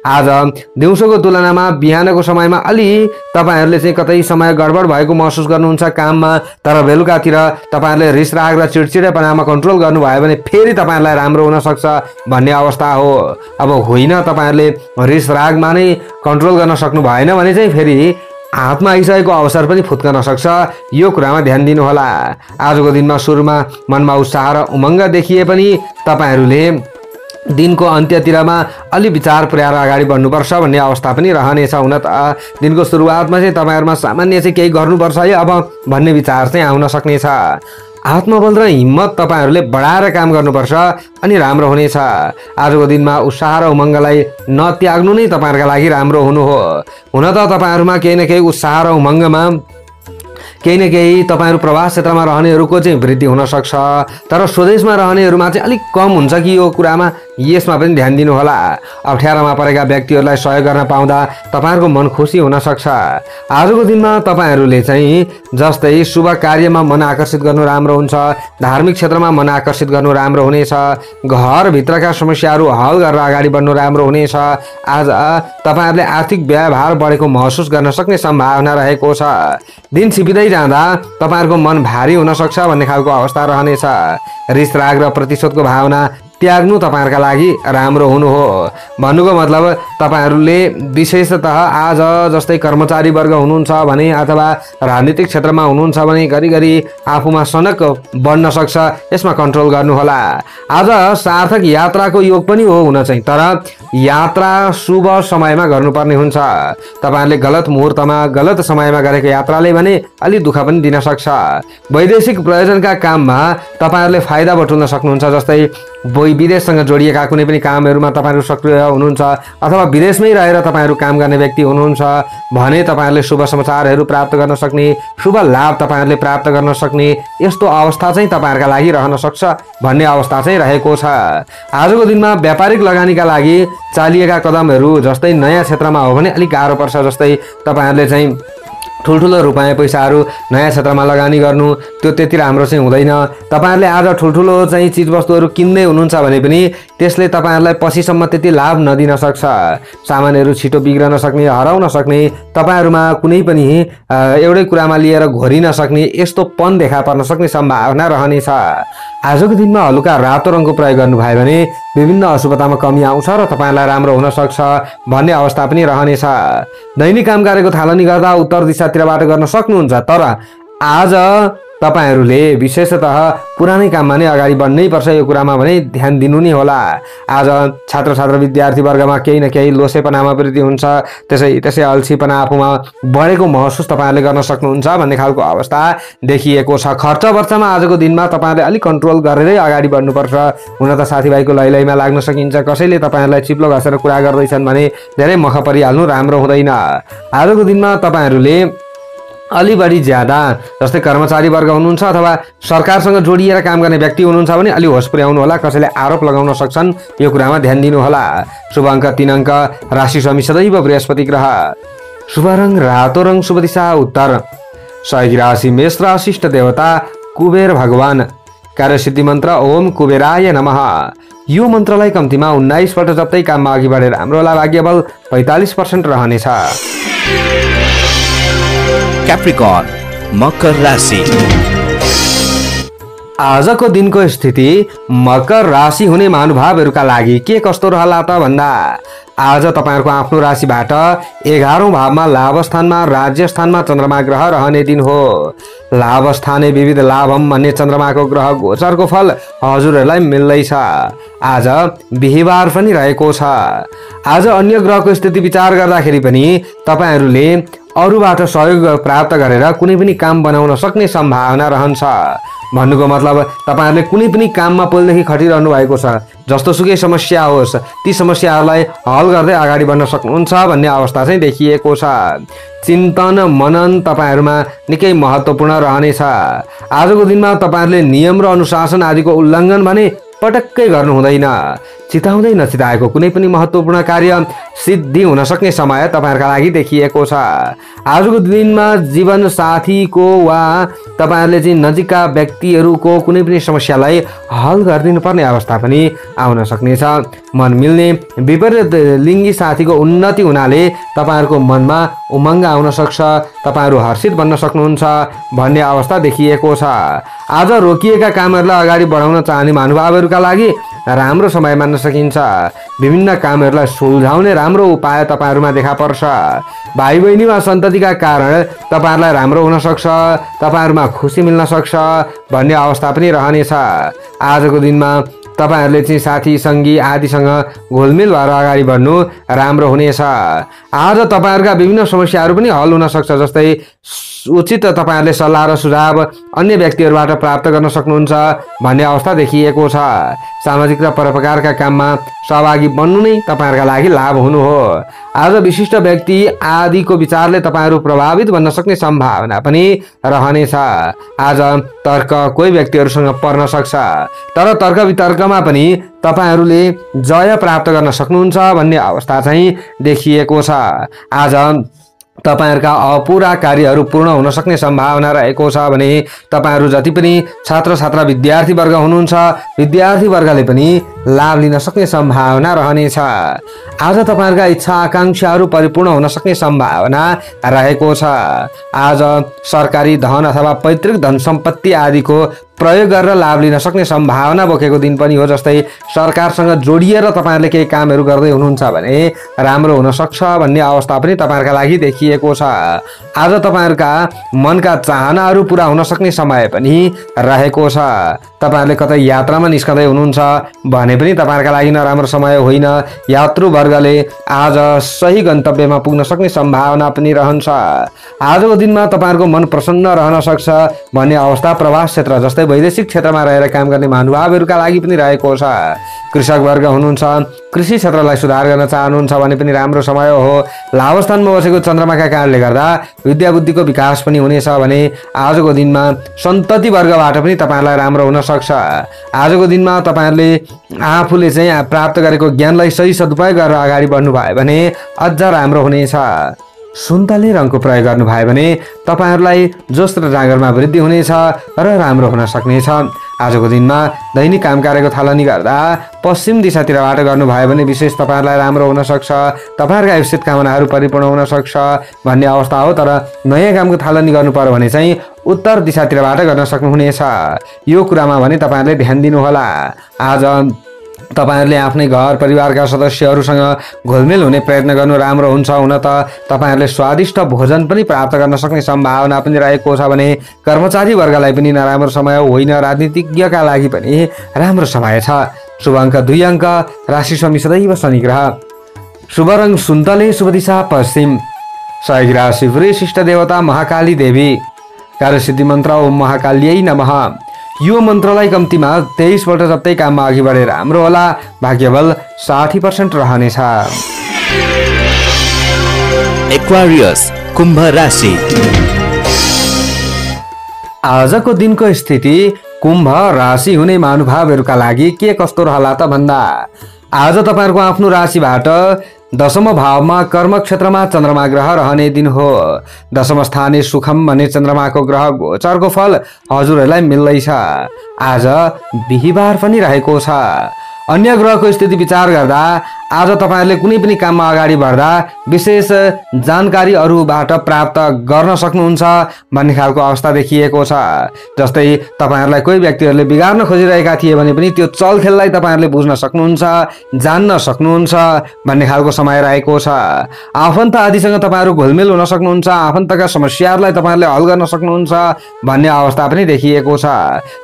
आज दिउँसोको तुलनामा बिहानको समयमा अलि तपाईहरुले चाहिँ कतै समय गडबड भएको महसुस गर्नुहुन्छ काममा, तर बेलुकातिर तपाईहरुले रिस राग र चिडचिडेपनामा कन्ट्रोल गर्नुभयो भने फेरि तपाईहरुलाई राम्रो हुन सक्छ भन्ने अवस्था हो। अब होइन तपाईहरुले रिस रागमा नै कन्ट्रोल गर्न सक्नु भएन भने चाहिँ फेरि हातमा आइसकेको अवसर पनि फुत्कन सक्छ। यो कुरामा ध्यान दिनु होला। आजको दिनमा सुरुमा मनमा उत्साह र उमङ्ग देखिए पनि तपाईहरुले दिनको अन्त्यतिरमा अलि विचार पुर्याएर अगाडि बढ्नुपर्छ भन्ने अवस्था पनि रहनेछ। हुन त दिनको सुरुवातमा चाहिँ तपाईहरुमा सामान्य चाहिँ केही गर्नुपर्छ है अब भन्ने विचार चाहिँ आउन सक्नेछ। आत्मबल र हिम्मत तपाईहरुले बढाएर काम गर्नुपर्छ अनि राम्रो हुनेछ। आजको दिनमा उत्साह र उमङ्गलाई नत्याग्नु नै तपाईहरुका लागि राम्रो हुनु हो। हुन त तपाईहरुमा केही न केही उत्साह र उमङ्गमा केही न केही तपाईहरु प्रवास क्षेत्रमा रहनेहरूको चाहिँ वृद्धि हुन सक्छ, तर स्वदेशमा रहनेहरूमा चाहिँ अलिक कम हुन्छ कि यो कुरामा यसमा पनि ध्यान दिनु होला। अप्ठ्यारोमा परेका व्यक्तिहरूलाई सहयोग गर्न पाउँदा तपाईहरुको मन खुसी हुन सक्छ। आजको दिनमा तपाईहरुले चाहिँ जस्तै शुभ कार्यमा मन आकर्षित गर्नु राम्रो हुन्छ, धार्मिक क्षेत्रमा मन आकर्षित गर्नु राम्रो हुनेछ, घर भित्रका समस्याहरू हल गरेर अगाडि बढ्नु राम्रो हुनेछ। आज तपाईहरुले आर्थिक व्यवहार बढेको महसुस गर्न सक्ने सम्भावना रहेको छ। दिन छिपिँदै जाँदा तपाईहरुको मन भारी हुन सक्छ भन्ने खालको अवस्था रहनेछ। रिस राग र प्रतिशोधको भावना त्याग्नु तपाईहरुका लागि राम्रो हुनु हो। भन्नुको मतलब तपाईहरुले विशेषतः आज जस्तै कर्मचारी वर्ग हुनुहुन्छ भने अथवा राजनीतिक क्षेत्रमा हुनुहुन्छ भने घरिघरि आफूमा सनक बढ्न सक्छ, यसमा कन्ट्रोल गर्नु होला। आज सार्थक यात्राको योग पनि हो हुन चाहिँ, तर यात्रा शुभ समयमा गर्नुपर्ने हुन्छ। तपाईहरुले गलत मुहूर्तमा गलत समयमा गरेको यात्राले भने अलि दुःख पनि दिन सक्छ। वैदेशिक प्रयोजनका काममा तपाईहरुले फाइदा बटुल्न सक्नुहुन्छ। जस्तै विदेशसँग जोडिएका कुनै पनि कामहरूमा तपाईहरु सक्रिय हुनुहुन्छ अथवा विदेशमै रहेर तपाईहरु काम गर्ने व्यक्ति हुनुहुन्छ भने तपाईहरुले शुभ समाचारहरू प्राप्त गर्न सक्ने, शुभ लाभ तपाईहरुले प्राप्त गर्न सक्ने यस्तो अवस्था चाहिँ तपाईहरुका लागि रहन सक्छ भन्ने अवस्था चाहिँ रहेको छ। आजको दिनमा व्यापारिक लगानीका लागि चालिएका कदमहरू जस्तै नयाँ क्षेत्रमा हो भने अलिक गाह्रो पर्छ। जस्तै तपाईहरुले चाहिँ ठुल्ठुलो रुपैयाँ पैसाहरू नयाँ क्षेत्रमा लगानी गर्नु त्यो त्यति राम्रो चाहिँ हुँदैन। तपाईहरुले आज ठुल्ठुलो चाहिँ चीजवस्तुहरू किन्दै हुनुहुन्छ भने पनि त्यसले तपाईहरुलाई पछिसम्म त्यति लाभ नदिन सक्छ। सामानहरू छिटो बिग्रन सक्ने, हराउन सक्ने, तपाईहरुमा कुनै पनि एउटै कुरामा लिएर घोरिन सक्ने यस्तो पन देखा पर्न सक्ने सम्भावना रहनेछ। आजको दिनमा हलुका रातो रङको प्रयोग गर्नुभयो भने विभिन्न अशुभतामा कमी आउँछ र तपाईहरुलाई राम्रो हुन सक्छ भन्ने अवस्था पनि रहनेछ। दैनिक काम कार्यको थालनी गर्दा उत्तर दिशातिरबाट गर्न सक्नुहुन्छ, तर आज तपाईहरुले विशेषतः पुरानै काममा नै अगाडि बढ्नै पर्छ। यो कुरामा भने ध्यान दिनु नै होला। आज छात्र छात्र विद्यार्थी वर्गमा केही न केही लोसेपनामा वृद्धि हुन्छ, त्यसै अल्छीपना आफूमा बढेको महसुस तपाईहरुले गर्न सक्नुहुन्छ भन्ने खालको अवस्था देखिएको छ। खर्च वर्चमा आजको दिनमा तपाईहरुले अलिक कन्ट्रोल गरेरै अगाडि बढ्नुपर्छ। हुन त साथीभाइको लैलैमा लाग्न सकिन्छ, कसैले तपाईहरुलाई चिप्लो घसेर कुरा गर्दैछन् भने धेरै मख परिहाल्नु राम्रो हुँदैन। आजको दिनमा तपाईहरुले अलि बढी ज्यादा जस्तै कर्मचारी वर्ग हुनुहुन्छ अथवा सरकारसँग जोडिएर काम गर्ने व्यक्ति हुनुहुन्छ भने अलि होस पुर्याउनु होला, कसैले आरोप लगाउन सक्छन्, यो कुरामा ध्यान दिनु होला। शुभ अङ्क 3 अङ्क, राशि स्वामी सदैव बृहस्पति ग्रह। शुभ रङ रातो रङ, शुभ दिशा उत्तर। सहयोगी राशि मेष र इष्ट देवता कुबेर भगवान। कार्यसिद्धि मन्त्र ओम कुबेराय नमः। यो मन्त्रलाई कम्तीमा 19 पल्ट जप्दै काममा अघि बढेर हाम्रो होला। भाग्यबल 45% रहनेछ। Capricorn, मकर राशि। आजको दिनको स्थिति मकर राशि हुने महानुभावहरूका लागि के कस्तो रहला त भन्दा आज तपाईहरुको आफ्नो राशिबाट 11औं भावमा लाभ स्थानमा राज्य स्थानमा चन्द्रमा ग्रह रहने दिन हो। लाभ स्थाने विविध लाभम भन्ने चन्द्रमाको ग्रह गोचरको फल हजुरहरूलाई मिल्दैछ। आज बिहीबार पनि रहेको छ। आज अन्य ग्रहको स्थिति विचार गर्दाखेरि पनि तपाईहरुले अरूबाट सहयोग प्राप्त गरेर कुनै पनि काम बनाउन सक्ने सम्भावना रहन्छ। भन्नुको मतलब तपाईहरुले कुनै पनि काममा पहिलेदेखि खटिरहनु भएको छ, जस्तोसुकै समस्या होस् ती समस्याहरूलाई हल गर्दै अगाडि बढ्न सक्नुहुन्छ भन्ने अवस्था चाहिँ देखिएको छ। चिन्तन मनन तपाईहरुमा निकै महत्त्वपूर्ण रहनेछ। आजको दिनमा तपाईहरुले नियम र अनुशासन आदिको उल्लङ्घन भने पटक्कै गर्नु हुँदैन। चिताउँदै नचिताएको कुनै पनि महत्त्वपूर्ण कार्य सिद्धि हुन सक्ने समय तपाईहरुका लागि देखिएको छ। आजको दिनमा जीवन साथीको वा तपाईहरुले चाहिँ नजिकका व्यक्तिहरुको कुनै पनि समस्यालाई हल गरिदिनु पर्ने अवस्था पनि आउन सक्नेछ। मन मिल्ने विपरीत लिङ्गी साथीको उन्नति हुनाले तपाईहरुको मनमा उमङ्ग आउन सक्छ, तपाईहरु हर्षित बन्न सक्नुहुन्छ भन्ने अवस्था देखिएको छ। आज रोकिएका कामहरूलाई अगाडि बढाउन चाहने महानुभावहरुका लागि राम्रो समय मान्न सकिन्छ। विभिन्न कामहरूलाई सुल्झाउने राम्रो उपाय तपाईहरुमा देखा पर्छ। भाइ बहिनी वा सन्ततिका कारण तपाईहरुलाई राम्रो हुन सक्छ, तपाईहरुमा खुसी मिल्न सक्छ भन्ने अवस्था पनि रहनेछ। आजको दिनमा तपाईहरुले चाहिँ साथी सङ्गी आदिसँग घोलमेल भएर अगाडि बढ्नु राम्रो हुनेछ। आज तपाईहरुका विभिन्न समस्याहरू पनि हल हुन सक्छ, जस्तै उचित तपाईहरुले सल्लाह र सुझाव अन्य व्यक्तिहरुबाट प्राप्त गर्न सक्नुहुन्छ भन्ने अवस्था देखिएको छ। सामाजिक र परोपकारका काममा सहभागी बन्नु नै तपाईहरुका लागि लाभ हुनु हो। आज विशिष्ट व्यक्ति आदिको विचारले तपाईहरु प्रभावित बन्न सक्ने सम्भावना पनि रहनेछ। आज तर्क कोही व्यक्तिहरुसँग पर्न सक्छ, तर तर्क वितर्कमा पनि तपाईहरुले जय प्राप्त गर्न सक्नुहुन्छ भन्ने अवस्था चाहिँ देखिएको छ। आज तपाईहरुका अपुरा कार्यहरू पूर्ण हुन सक्ने सम्भावना रहेको छ भने तपाईहरु जति पनि छात्र छात्रा विद्यार्थी वर्ग हुनुहुन्छ, विद्यार्थी वर्गले पनि लाभ लिन सक्ने सम्भावना रहनेछ। आज तपाईहरुका इच्छा आकांक्षाहरू परिपूर्ण हुन सक्ने सम्भावना रहेको छ। आज सरकारी धन अथवा पैतृक धन सम्पत्ति आदिको प्रयोग गरेर लाभ लिन सक्ने सम्भावना बोकेको दिन पनि हो। जस्तै सरकारसँग जोडिएर तपाईहरुले केही कामहरू गर्दै हुनुहुन्छ भने राम्रो हुन सक्छ भन्ने अवस्था पनि तपाईहरुका लागि देखिएको छ। आज तपाईहरुका मनका चाहनाहरू पूरा हुन सक्ने समय पनि रहेको छ। तपाईहरुले कतै यात्रामा निस्कदै हुनुहुन्छ भने पनि तपाईहरुका लागि नराम्रो समय होइन। यात्रु वर्गले आज सही गन्तव्यमा पुग्न सक्ने सम्भावना पनि रहन्छ। आजको दिनमा तपाईहरुको मन प्रसन्न रहन सक्छ भन्ने अवस्था प्रवास क्षेत्र जस्तै वैदेशिक क्षेत्रमा रहेर काम गर्ने महानुभावहरुका लागि पनि रहेको छ। कृषक वर्ग हुनुहुन्छ, कृषि क्षेत्रलाई सुधार गर्न चाहनुहुन्छ भने पनि राम्रो समय हो। लाभस्थानमा बसेको चन्द्रमाका कारणले गर्दा विद्या बुद्धिको विकास पनि हुनेछ भने आजको दिनमा सन्तति वर्गबाट पनि तपाईहरुलाई राम्रो हुन सक्छ। आजको दिनमा तपाईहरुले आफूले चाहिँ प्राप्त गरेको ज्ञानलाई सही सदुपयोग गरेर अगाडि बढ्नु भयो भने अझ राम्रो हुनेछ। सुन्तले रङको प्रयोग गर्नु भयो भने तपाईहरुलाई जोश र जाँगरमा वृद्धि हुनेछ र राम्रो हुन सक्नेछ। आजको दिनमा दैनिक काम कार्यको थालनी गर्दा पश्चिम दिशातिरबाट गर्नु भयो भने विशेष तपाईहरुलाई राम्रो हुन सक्छ। तपाईहरुका इच्छित कामनाहरू परिपूर्ण हुन सक्छ भन्ने अवस्था हो। तर नयाँ कामको थालनी गर्नु पर्यो भने चाहिँ उत्तर दिशातिरबाट गर्न सक्नुहुनेछ। यो कुरामा भने तपाईहरुले ध्यान दिनु होला। आज तपाईहरुले आफ्नै घर परिवारका सदस्यहरूसँग घोलमेल हुने प्रयत्न गर्नु राम्रो हुन्छ। हुन त तपाईहरुले स्वादिष्ट भोजन पनि प्राप्त गर्न सक्ने सम्भावना पनि रहेको छ भने कर्मचारी वर्गलाई पनि नराम्रो समय होइन। राजनीतिज्ञका लागि पनि राम्रो समय छ। शुभ अङ्क 2 अङ्क, राशि स्वामी सदैव शनि ग्रह। शुभ रङ सुन्तले, शुभ दिशा पश्चिम। सहयोगी राशि वृष, इष्ट देवता महाकाली देवी। कार्यसिद्धि मन्त्र ओम महाकाल्यै नमः। यो मन्त्रलाई कम्तीमा 23 पल्ट जप्दै काममा अघि बढेर राम्रो होला। भाग्यबल 60% रहनेछ। एक्वारियस, कुम्भ राशि। आजको दिनको स्थिति कुम्भ राशि हुने महानुभावहरुका लागि के कस्तो रहला त भन्दा आज तपाईहरुको आफ्नो राशिबाट दशम भावमा कर्म क्षेत्रमा चन्द्रमा ग्रह रहने दिन हो। दशम स्थाने सुखम भन्ने चन्द्रमाको ग्रह गोचरको फल हजुरहरूलाई मिल्दैछ। आज बिहीबार पनि रहेको छ। अन्य ग्रहको स्थिति विचार गर्दा आज तपाईहरुले कुनै पनि काममा अगाडि बढ्दा विशेष जानकारीहरुबाट प्राप्त गर्न सक्नुहुन्छ भन्ने खालको अवस्था देखिएको छ। जस्तै तपाईहरुलाई कोही व्यक्तिहरुले बिगार्न खोजिरहेका थिए भने पनि त्यो चलखेललाई तपाईहरुले बुझ्न सक्नुहुन्छ, जान्न सक्नुहुन्छ भन्ने खालको समय रहेको छ। आफन्त आदिसँग तपाईहरु घोलमेल हुन सक्नुहुन्छ, आफन्तका समस्याहरूलाई तपाईहरुले हल गर्न सक्नुहुन्छ भन्ने अवस्था पनि देखिएको छ।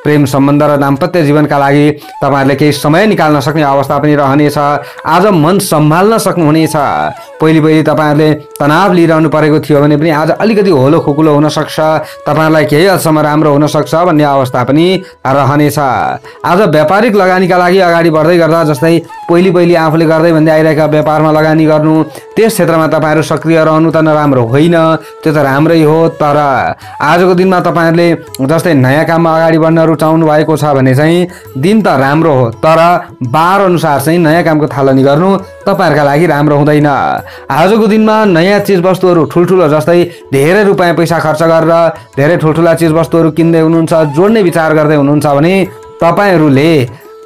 प्रेम सम्बन्ध र दाम्पत्य जीवनका लागि तपाईहरुले केही समय निकाल्न सक्ने अवस्था पनि रहनेछ। आज मन सम्हाल्न सक्नुहुनेछ। पहिले तपाईँहरूले तनाव लिइरहनु परेको थियो भने पनि आज अलिकति होलो खुकुलो हुनसक्छ, तपाईँहरूलाई केही हदसम्म राम्रो हुनसक्छ भन्ने अवस्था पनि रहनेछ। आज व्यापारिक लगानीका लागि अगाडि बढ्दै गर्दा जस्तै पहिले आफूले गर्दै भन्दै आइरहेका व्यापारमा लगानी गर्नु, त्यस क्षेत्रमा तपाईँहरू सक्रिय रहनु त नराम्रो होइन, त्यो त राम्रै हो। तर आजको दिनमा तपाईँहरूले जस्तै नयाँ काममा अगाडि बढ्न रुचाउनु भएको छ भने चाहिँ दिन त राम्रो हो, तर बार अनुसार चाहिँ नयाँ कामको थालनी गर्नु तपाईँहरूका लागि राम्रो हुँदैन। आजको दिनमा नयाँ चिजवस्तुहरू ठुल्ठुलो जस्तै धेरै रुपियाँ पैसा खर्च गरेर धेरै ठुल्ठुला चिजवस्तुहरू किन्दै हुनुहुन्छ, जोड्ने विचार गर्दै हुनुहुन्छ भने तपाईँहरूले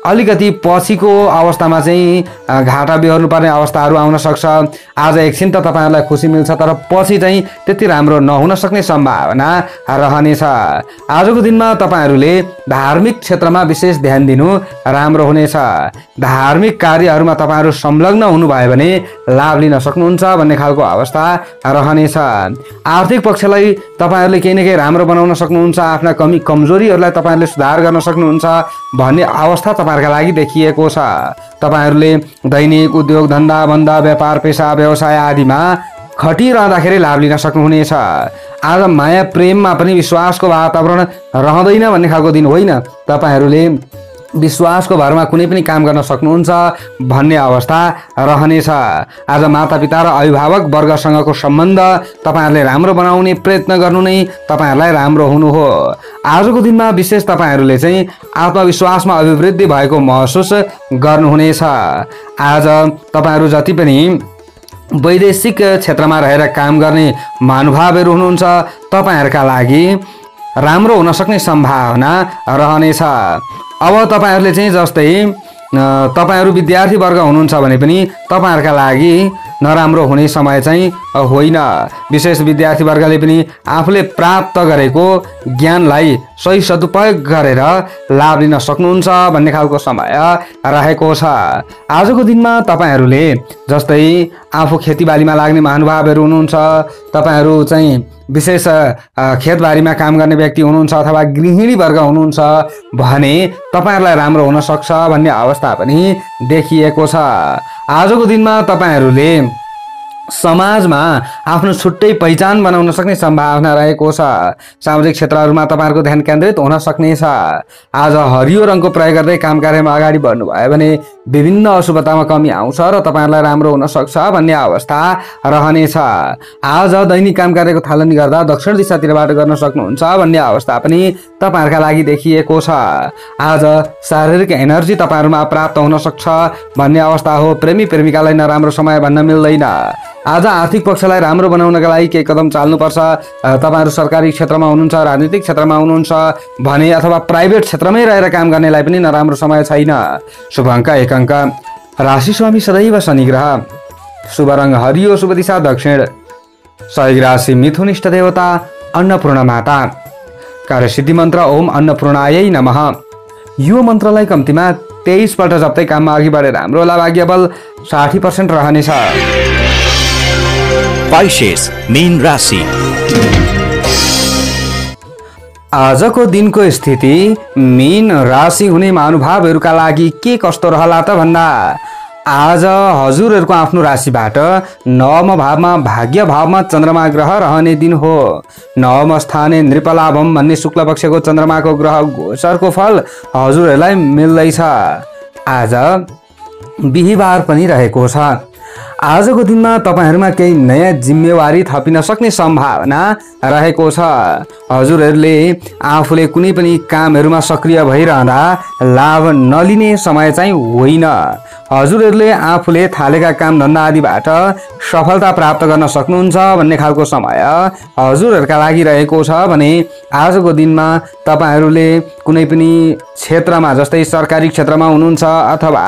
अलिकति पछिको अवस्थामा चाहिँ घाटा बिहोर्नु पर्ने अवस्थाहरू आउन सक्छ। आज एकछिन त तपाईँहरूलाई खुसी मिल्छ, तर पछि चाहिँ त्यति राम्रो नहुन सक्ने सम्भावना रहनेछ। आजको दिनमा तपाईँहरूले धार्मिक क्षेत्रमा विशेष ध्यान दिनु राम्रो हुनेछ। धार्मिक कार्यहरूमा तपाईँहरू संलग्न हुनुभयो भने लाभ लिन सक्नुहुन्छ भन्ने खालको अवस्था रहनेछ। आर्थिक पक्षलाई तपाईँहरूले केही न केही राम्रो बनाउन सक्नुहुन्छ, आफ्ना कमी कमजोरीहरूलाई तपाईँहरूले सुधार गर्न सक्नुहुन्छ भन्ने अवस्था तपाईँहरूका लागि देखिएको छ। तपाईँहरूले दैनिक उद्योग धन्दा बन्दा व्यापार पेसा व्यवसाय आदिमा खटिरहँदाखेरि लाभ लिन सक्नुहुनेछ। आज माया प्रेममा पनि विश्वासको वातावरण रहँदैन भन्ने खालको दिन होइन, तपाईँहरूले विश्वासको भरमा कुनै पनि काम गर्न सक्नुहुन्छ भन्ने अवस्था रहनेछ। आज मातापिता र अभिभावक वर्गसँगको सम्बन्ध तपाईँहरूले राम्रो बनाउने प्रयत्न गर्नु नै तपाईँहरूलाई राम्रो हुनु हो। आजको दिनमा विशेष तपाईँहरूले चाहिँ आत्मविश्वासमा अभिवृद्धि भएको महसुस गर्नुहुनेछ। आज तपाईँहरू जति पनि वैदेशिक क्षेत्रमा रहेर काम गर्ने महानुभावहरू हुनुहुन्छ तपाईँहरूका लागि राम्रो हुन सक्ने सम्भावना रहनेछ। अब तपाईँहरूले चाहिँ जस्तै तपाईँहरू विद्यार्थी वर्ग हुनुहुन्छ भने पनि तपाईँहरूका लागि नराम्रो हुने समय चाहिँ होइन। विशेष विद्यार्थी वर्गले पनि आफूले प्राप्त गरेको ज्ञानलाई सही सदुपयोग गरेर लाभ लिन सक्नुहुन्छ भन्ने खालको समय रहेको छ। आजको दिनमा तपाईँहरूले जस्तै आफू खेतीबालीमा लाग्ने महानुभावहरू हुनुहुन्छ, तपाईँहरू चाहिँ विशेष खेतबारीमा काम गर्ने व्यक्ति हुनुहुन्छ अथवा गृहिणी वर्ग हुनुहुन्छ भने तपाईँहरूलाई राम्रो हुन सक्छ भन्ने अवस्था पनि देखिएको छ। आजको दिनमा तपाईँहरूले समाजमा आफ्नो छुट्टै पहिचान बनाउन सक्ने सम्भावना रहेको छ। सामाजिक क्षेत्रहरूमा तपाईँहरूको ध्यान केन्द्रित हुन सक्नेछ। आज हरियो रङको प्रयोग गर्दै काम कार्यमा अगाडि बढ्नुभयो भने विभिन्न अशुभतामा कमी आउँछ र तपाईँहरूलाई राम्रो हुन सक्छ भन्ने अवस्था रहनेछ। आज दैनिक काम कार्यको थालनी गर्दा दक्षिण दिशातिरबाट गर्न सक्नुहुन्छ भन्ने अवस्था पनि तपाईँहरूका लागि देखिएको छ। आज शारीरिक एनर्जी तपाईँहरूमा प्राप्त हुन सक्छ भन्ने अवस्था हो। प्रेमी प्रेमिकालाई नराम्रो समय भन्न मिल्दैन। आज आर्थिक पक्षलाई राम्रो बनाउनका लागि केही कदम चाल्नुपर्छ। तपाईँहरू सरकारी क्षेत्रमा हुनुहुन्छ, राजनीतिक क्षेत्रमा हुनुहुन्छ भने अथवा प्राइभेट क्षेत्रमै रहेर काम गर्नेलाई पनि नराम्रो समय छैन। शुभ अङ्क 1 अङ्क, राशि स्वामी सदैव शनि ग्रह, शुभ रङ हरियो, शुभ दिशा दक्षिण, सहयोग राशि मिथुन, इष्ट देवता अन्नपूर्ण माता, कार्यसिद्धि मन्त्र ओम अन्नपूर्णायै नमः। यो मन्त्रलाई कम्तीमा 23 पल्ट जप्दै काममा अघि बढेर हाम्रो होला। भाग्य बल 60% रहनेछ। पाइसेस मीन राशि। आजको दिनको स्थिति मीन राशि हुने महानुभावहरूका लागि के कस्तो रहला त भन्दा आज हजुरहरूको आफ्नो राशिबाट नवम भावमा भाग्य भावमा चन्द्रमा ग्रह रहने दिन हो। नवम स्थाने नृपलाभम भन्ने शुक्ल पक्षको चन्द्रमाको ग्रह गोचरको फल हजुरहरूलाई मिल्दैछ। आज बिहीबार पनि रहेको छ। आजको दिनमा तपाईँहरूमा केही नयाँ जिम्मेवारी थपिन सक्ने सम्भावना रहेको छ। हजुरहरूले आफूले कुनै पनि कामहरूमा सक्रिय भइरहँदा लाभ नलिने समय चाहिँ होइन। हजुरहरूले आफूले थालेका काम धन्दा आदिबाट सफलता प्राप्त गर्न सक्नुहुन्छ भन्ने खालको समय हजुरहरूका लागि रहेको छ भने आजको दिनमा तपाईँहरूले कुनै पनि क्षेत्रमा जस्तै सरकारी क्षेत्रमा हुनुहुन्छ अथवा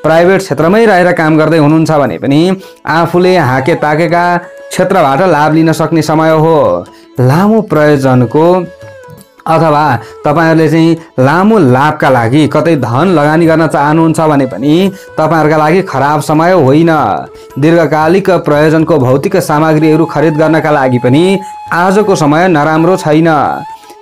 प्राइभेट क्षेत्रमै रहेर काम गर्दै हुनुहुन्छ भने पनि आफूले हाके ताकेका क्षेत्रबाट लाभ लिन सक्ने समय हो। लामो प्रयोजनको अथवा तपाईँहरूले चाहिँ लामो लाभका लागि कतै धन लगानी गर्न चाहनुहुन्छ भने पनि तपाईँहरूका लागि खराब समय होइन। दीर्घकालिक प्रयोजनको भौतिक सामग्रीहरू खरिद गर्नका लागि पनि आजको समय नराम्रो छैन।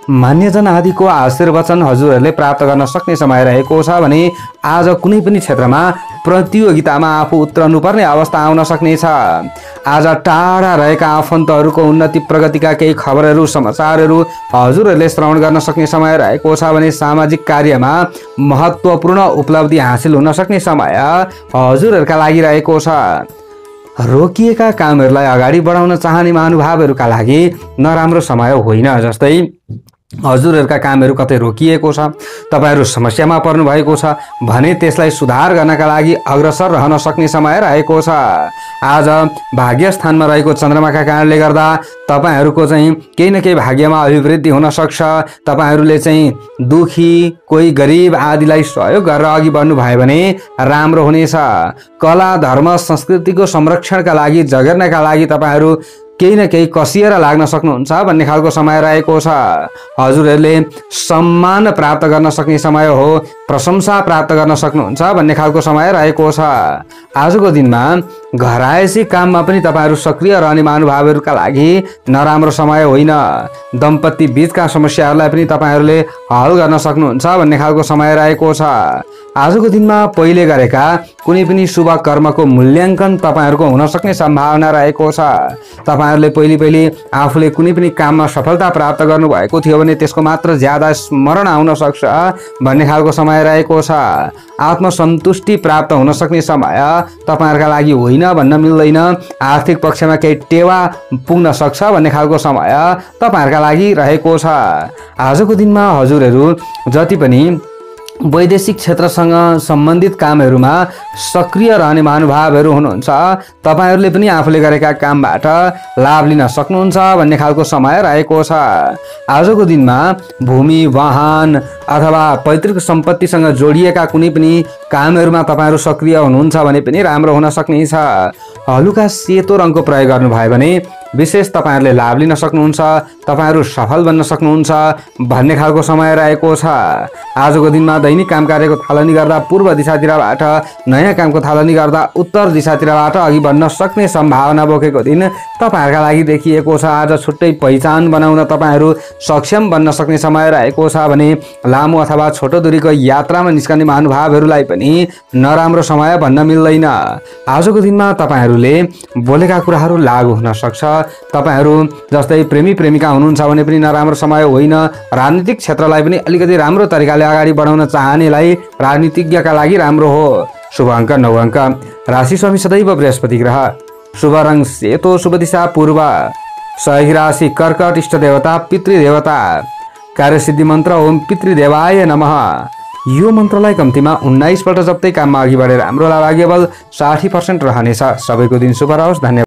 मान्यजन आदिको आशीर्वचन हजुरहरूले प्राप्त गर्न सक्ने समय रहेको छ भने आज कुनै पनि क्षेत्रमा प्रतियोगितामा आफू उत्रनुपर्ने अवस्था आउन सक्नेछ। आज टाढा रहेका आफन्तहरूको उन्नति प्रगतिका केही खबरहरू समाचारहरू हजुरहरूले श्रवण गर्न सक्ने समय रहेको छ भने सामाजिक कार्यमा महत्त्वपूर्ण उपलब्धि हासिल हुन सक्ने समय हजुरहरूका लागि रहेको छ। रोकिएका कामहरूलाई अगाडि बढाउन चाहने महानुभावहरूका लागि नराम्रो समय होइन। जस्तै हजुरहरूका कामहरू कतै रोकिएको छ, तपाईहरू समस्यामा पर्नु भएको छ भने त्यसलाई सुधार गर्नका लागि अग्रसर रहन सक्ने समय रहेको छ। आज भाग्य स्थानमा रहेको चन्द्रमाका कारणले गर्दा तपाईहरूको चाहिँ केही न केही भाग्यमा अभिवृद्धि हुन सक्छ। तपाईहरूले चाहिँ दुखी कोही गरिब आदिलाई सहयोग गरेर अघि बढ्नु भयो भने राम्रो हुनेछ। कला धर्म संस्कृतिको संरक्षणका लागि जगेर्नका लागि तपाईहरू केही न केही कसिएर लाग्न सक्नुहुन्छ भन्ने खालको समय रहेको छ। हजुरहरूले सम्मान प्राप्त गर्न सक्ने समय हो, प्रशंसा प्राप्त गर्न सक्नुहुन्छ भन्ने खालको समय रहेको छ। आजको दिनमा घरायसी काममा पनि तपाईहरू सक्रिय रहने महानुभावहरूका लागि नराम्रो समय होइन। दम्पति बीचका समस्याहरूलाई पनि तपाईहरूले हल गर्न सक्नुहुन्छ भन्ने खालको समय रहेको छ। आजको दिनमा पहिले गरेका कुनै पनि शुभ कर्मको मूल्याङ्कन तपाईहरूको हुन सक्ने सम्भावना रहेको छ। तपाईहरूले पहिले आफूले कुनै पनि काममा सफलता प्राप्त गर्नुभएको थियो भने त्यसको मात्र ज्यादा स्मरण आउन सक्छ भन्ने खालको समय रहेको छ। आत्मसन्तुष्टि प्राप्त हुन सक्ने समय तपाईहरूका लागि होइन भन्न मिल्दैन। आर्थिक पक्षमा केही टेवा पुग्न सक्छ भन्ने खालको समय तपाईहरूका लागि रहेको छ। आजको दिनमा हजुरहरू जति पनि वैदेशिक क्षेत्रसँग सम्बन्धित कामहरूमा सक्रिय रहने महानुभावहरू हुनुहुन्छ, तपाईहरूले पनि आफूले गरेका कामबाट लाभ लिन सक्नुहुन्छ भन्ने खालको समय रहेको छ। आजको दिनमा भूमि वाहन अथवा पैतृक सम्पत्तिसँग जोडिएका कुनै पनि कामहरूमा तपाईहरू सक्रिय हुनुहुन्छ भने पनि राम्रो हुन सक्नेछ। हलुका सेतो रङको प्रयोग गर्नुभयो भने विशेष तपाईहरूले लाभ लिन सक्नुहुन्छ, तपाईहरू सफल बन्न सक्नुहुन्छ भन्ने खालको समय रहेको छ। आजको दिनमा दैनिक काम कार्यको थालनी गर्दा पूर्व दिशातिरबाट, नयाँ कामको थालनी गर्दा उत्तर दिशातिरबाट अघि बढ्न सक्ने सम्भावना बोकेको दिन तपाईहरूका लागि देखिएको छ। आज छुट्टै पहिचान बनाउन तपाईहरू सक्षम बन्न सक्ने समय रहेको छ भने लामो अथवा छोटो दूरीको यात्रामा निस्कने महानुभावहरूलाई पनि नराम्रो समय भन्न मिल्दैन। आजको दिनमा तपाईहरूले बोलेका कुराहरू लागू हुन सक्छ। तपाईहरू जस्तै प्रेमी प्रेमिका हुनुहुन्छ भने पनि नराम्रो समय होइन। राजनीतिक क्षेत्रलाई पनि अलिकति राम्रो तरिकाले अगाडि बढाउन चाहनेलाई राजनीतिज्ञका लागि राम्रो हो। शुभ अङ्क 9 अङ्क। राशि स्वामी सदैव बृहस्पति ग्रह। शुभ रङ सेतो, शुभ दिशा पूर्व। सहयोगी राशि कर्कट। इष्ट देवता पितृदेवता। कार्यसिद्धि मन्त्र ओम पितृदेवाय नमः। यो मन्त्रलाई कम्तीमा 19 पल्ट जप्तै काममा अघि बढेर हाम्रो भाग्यबल 60% रहनेछ। सबैको दिन शुभ रहोस्। धन्यवाद।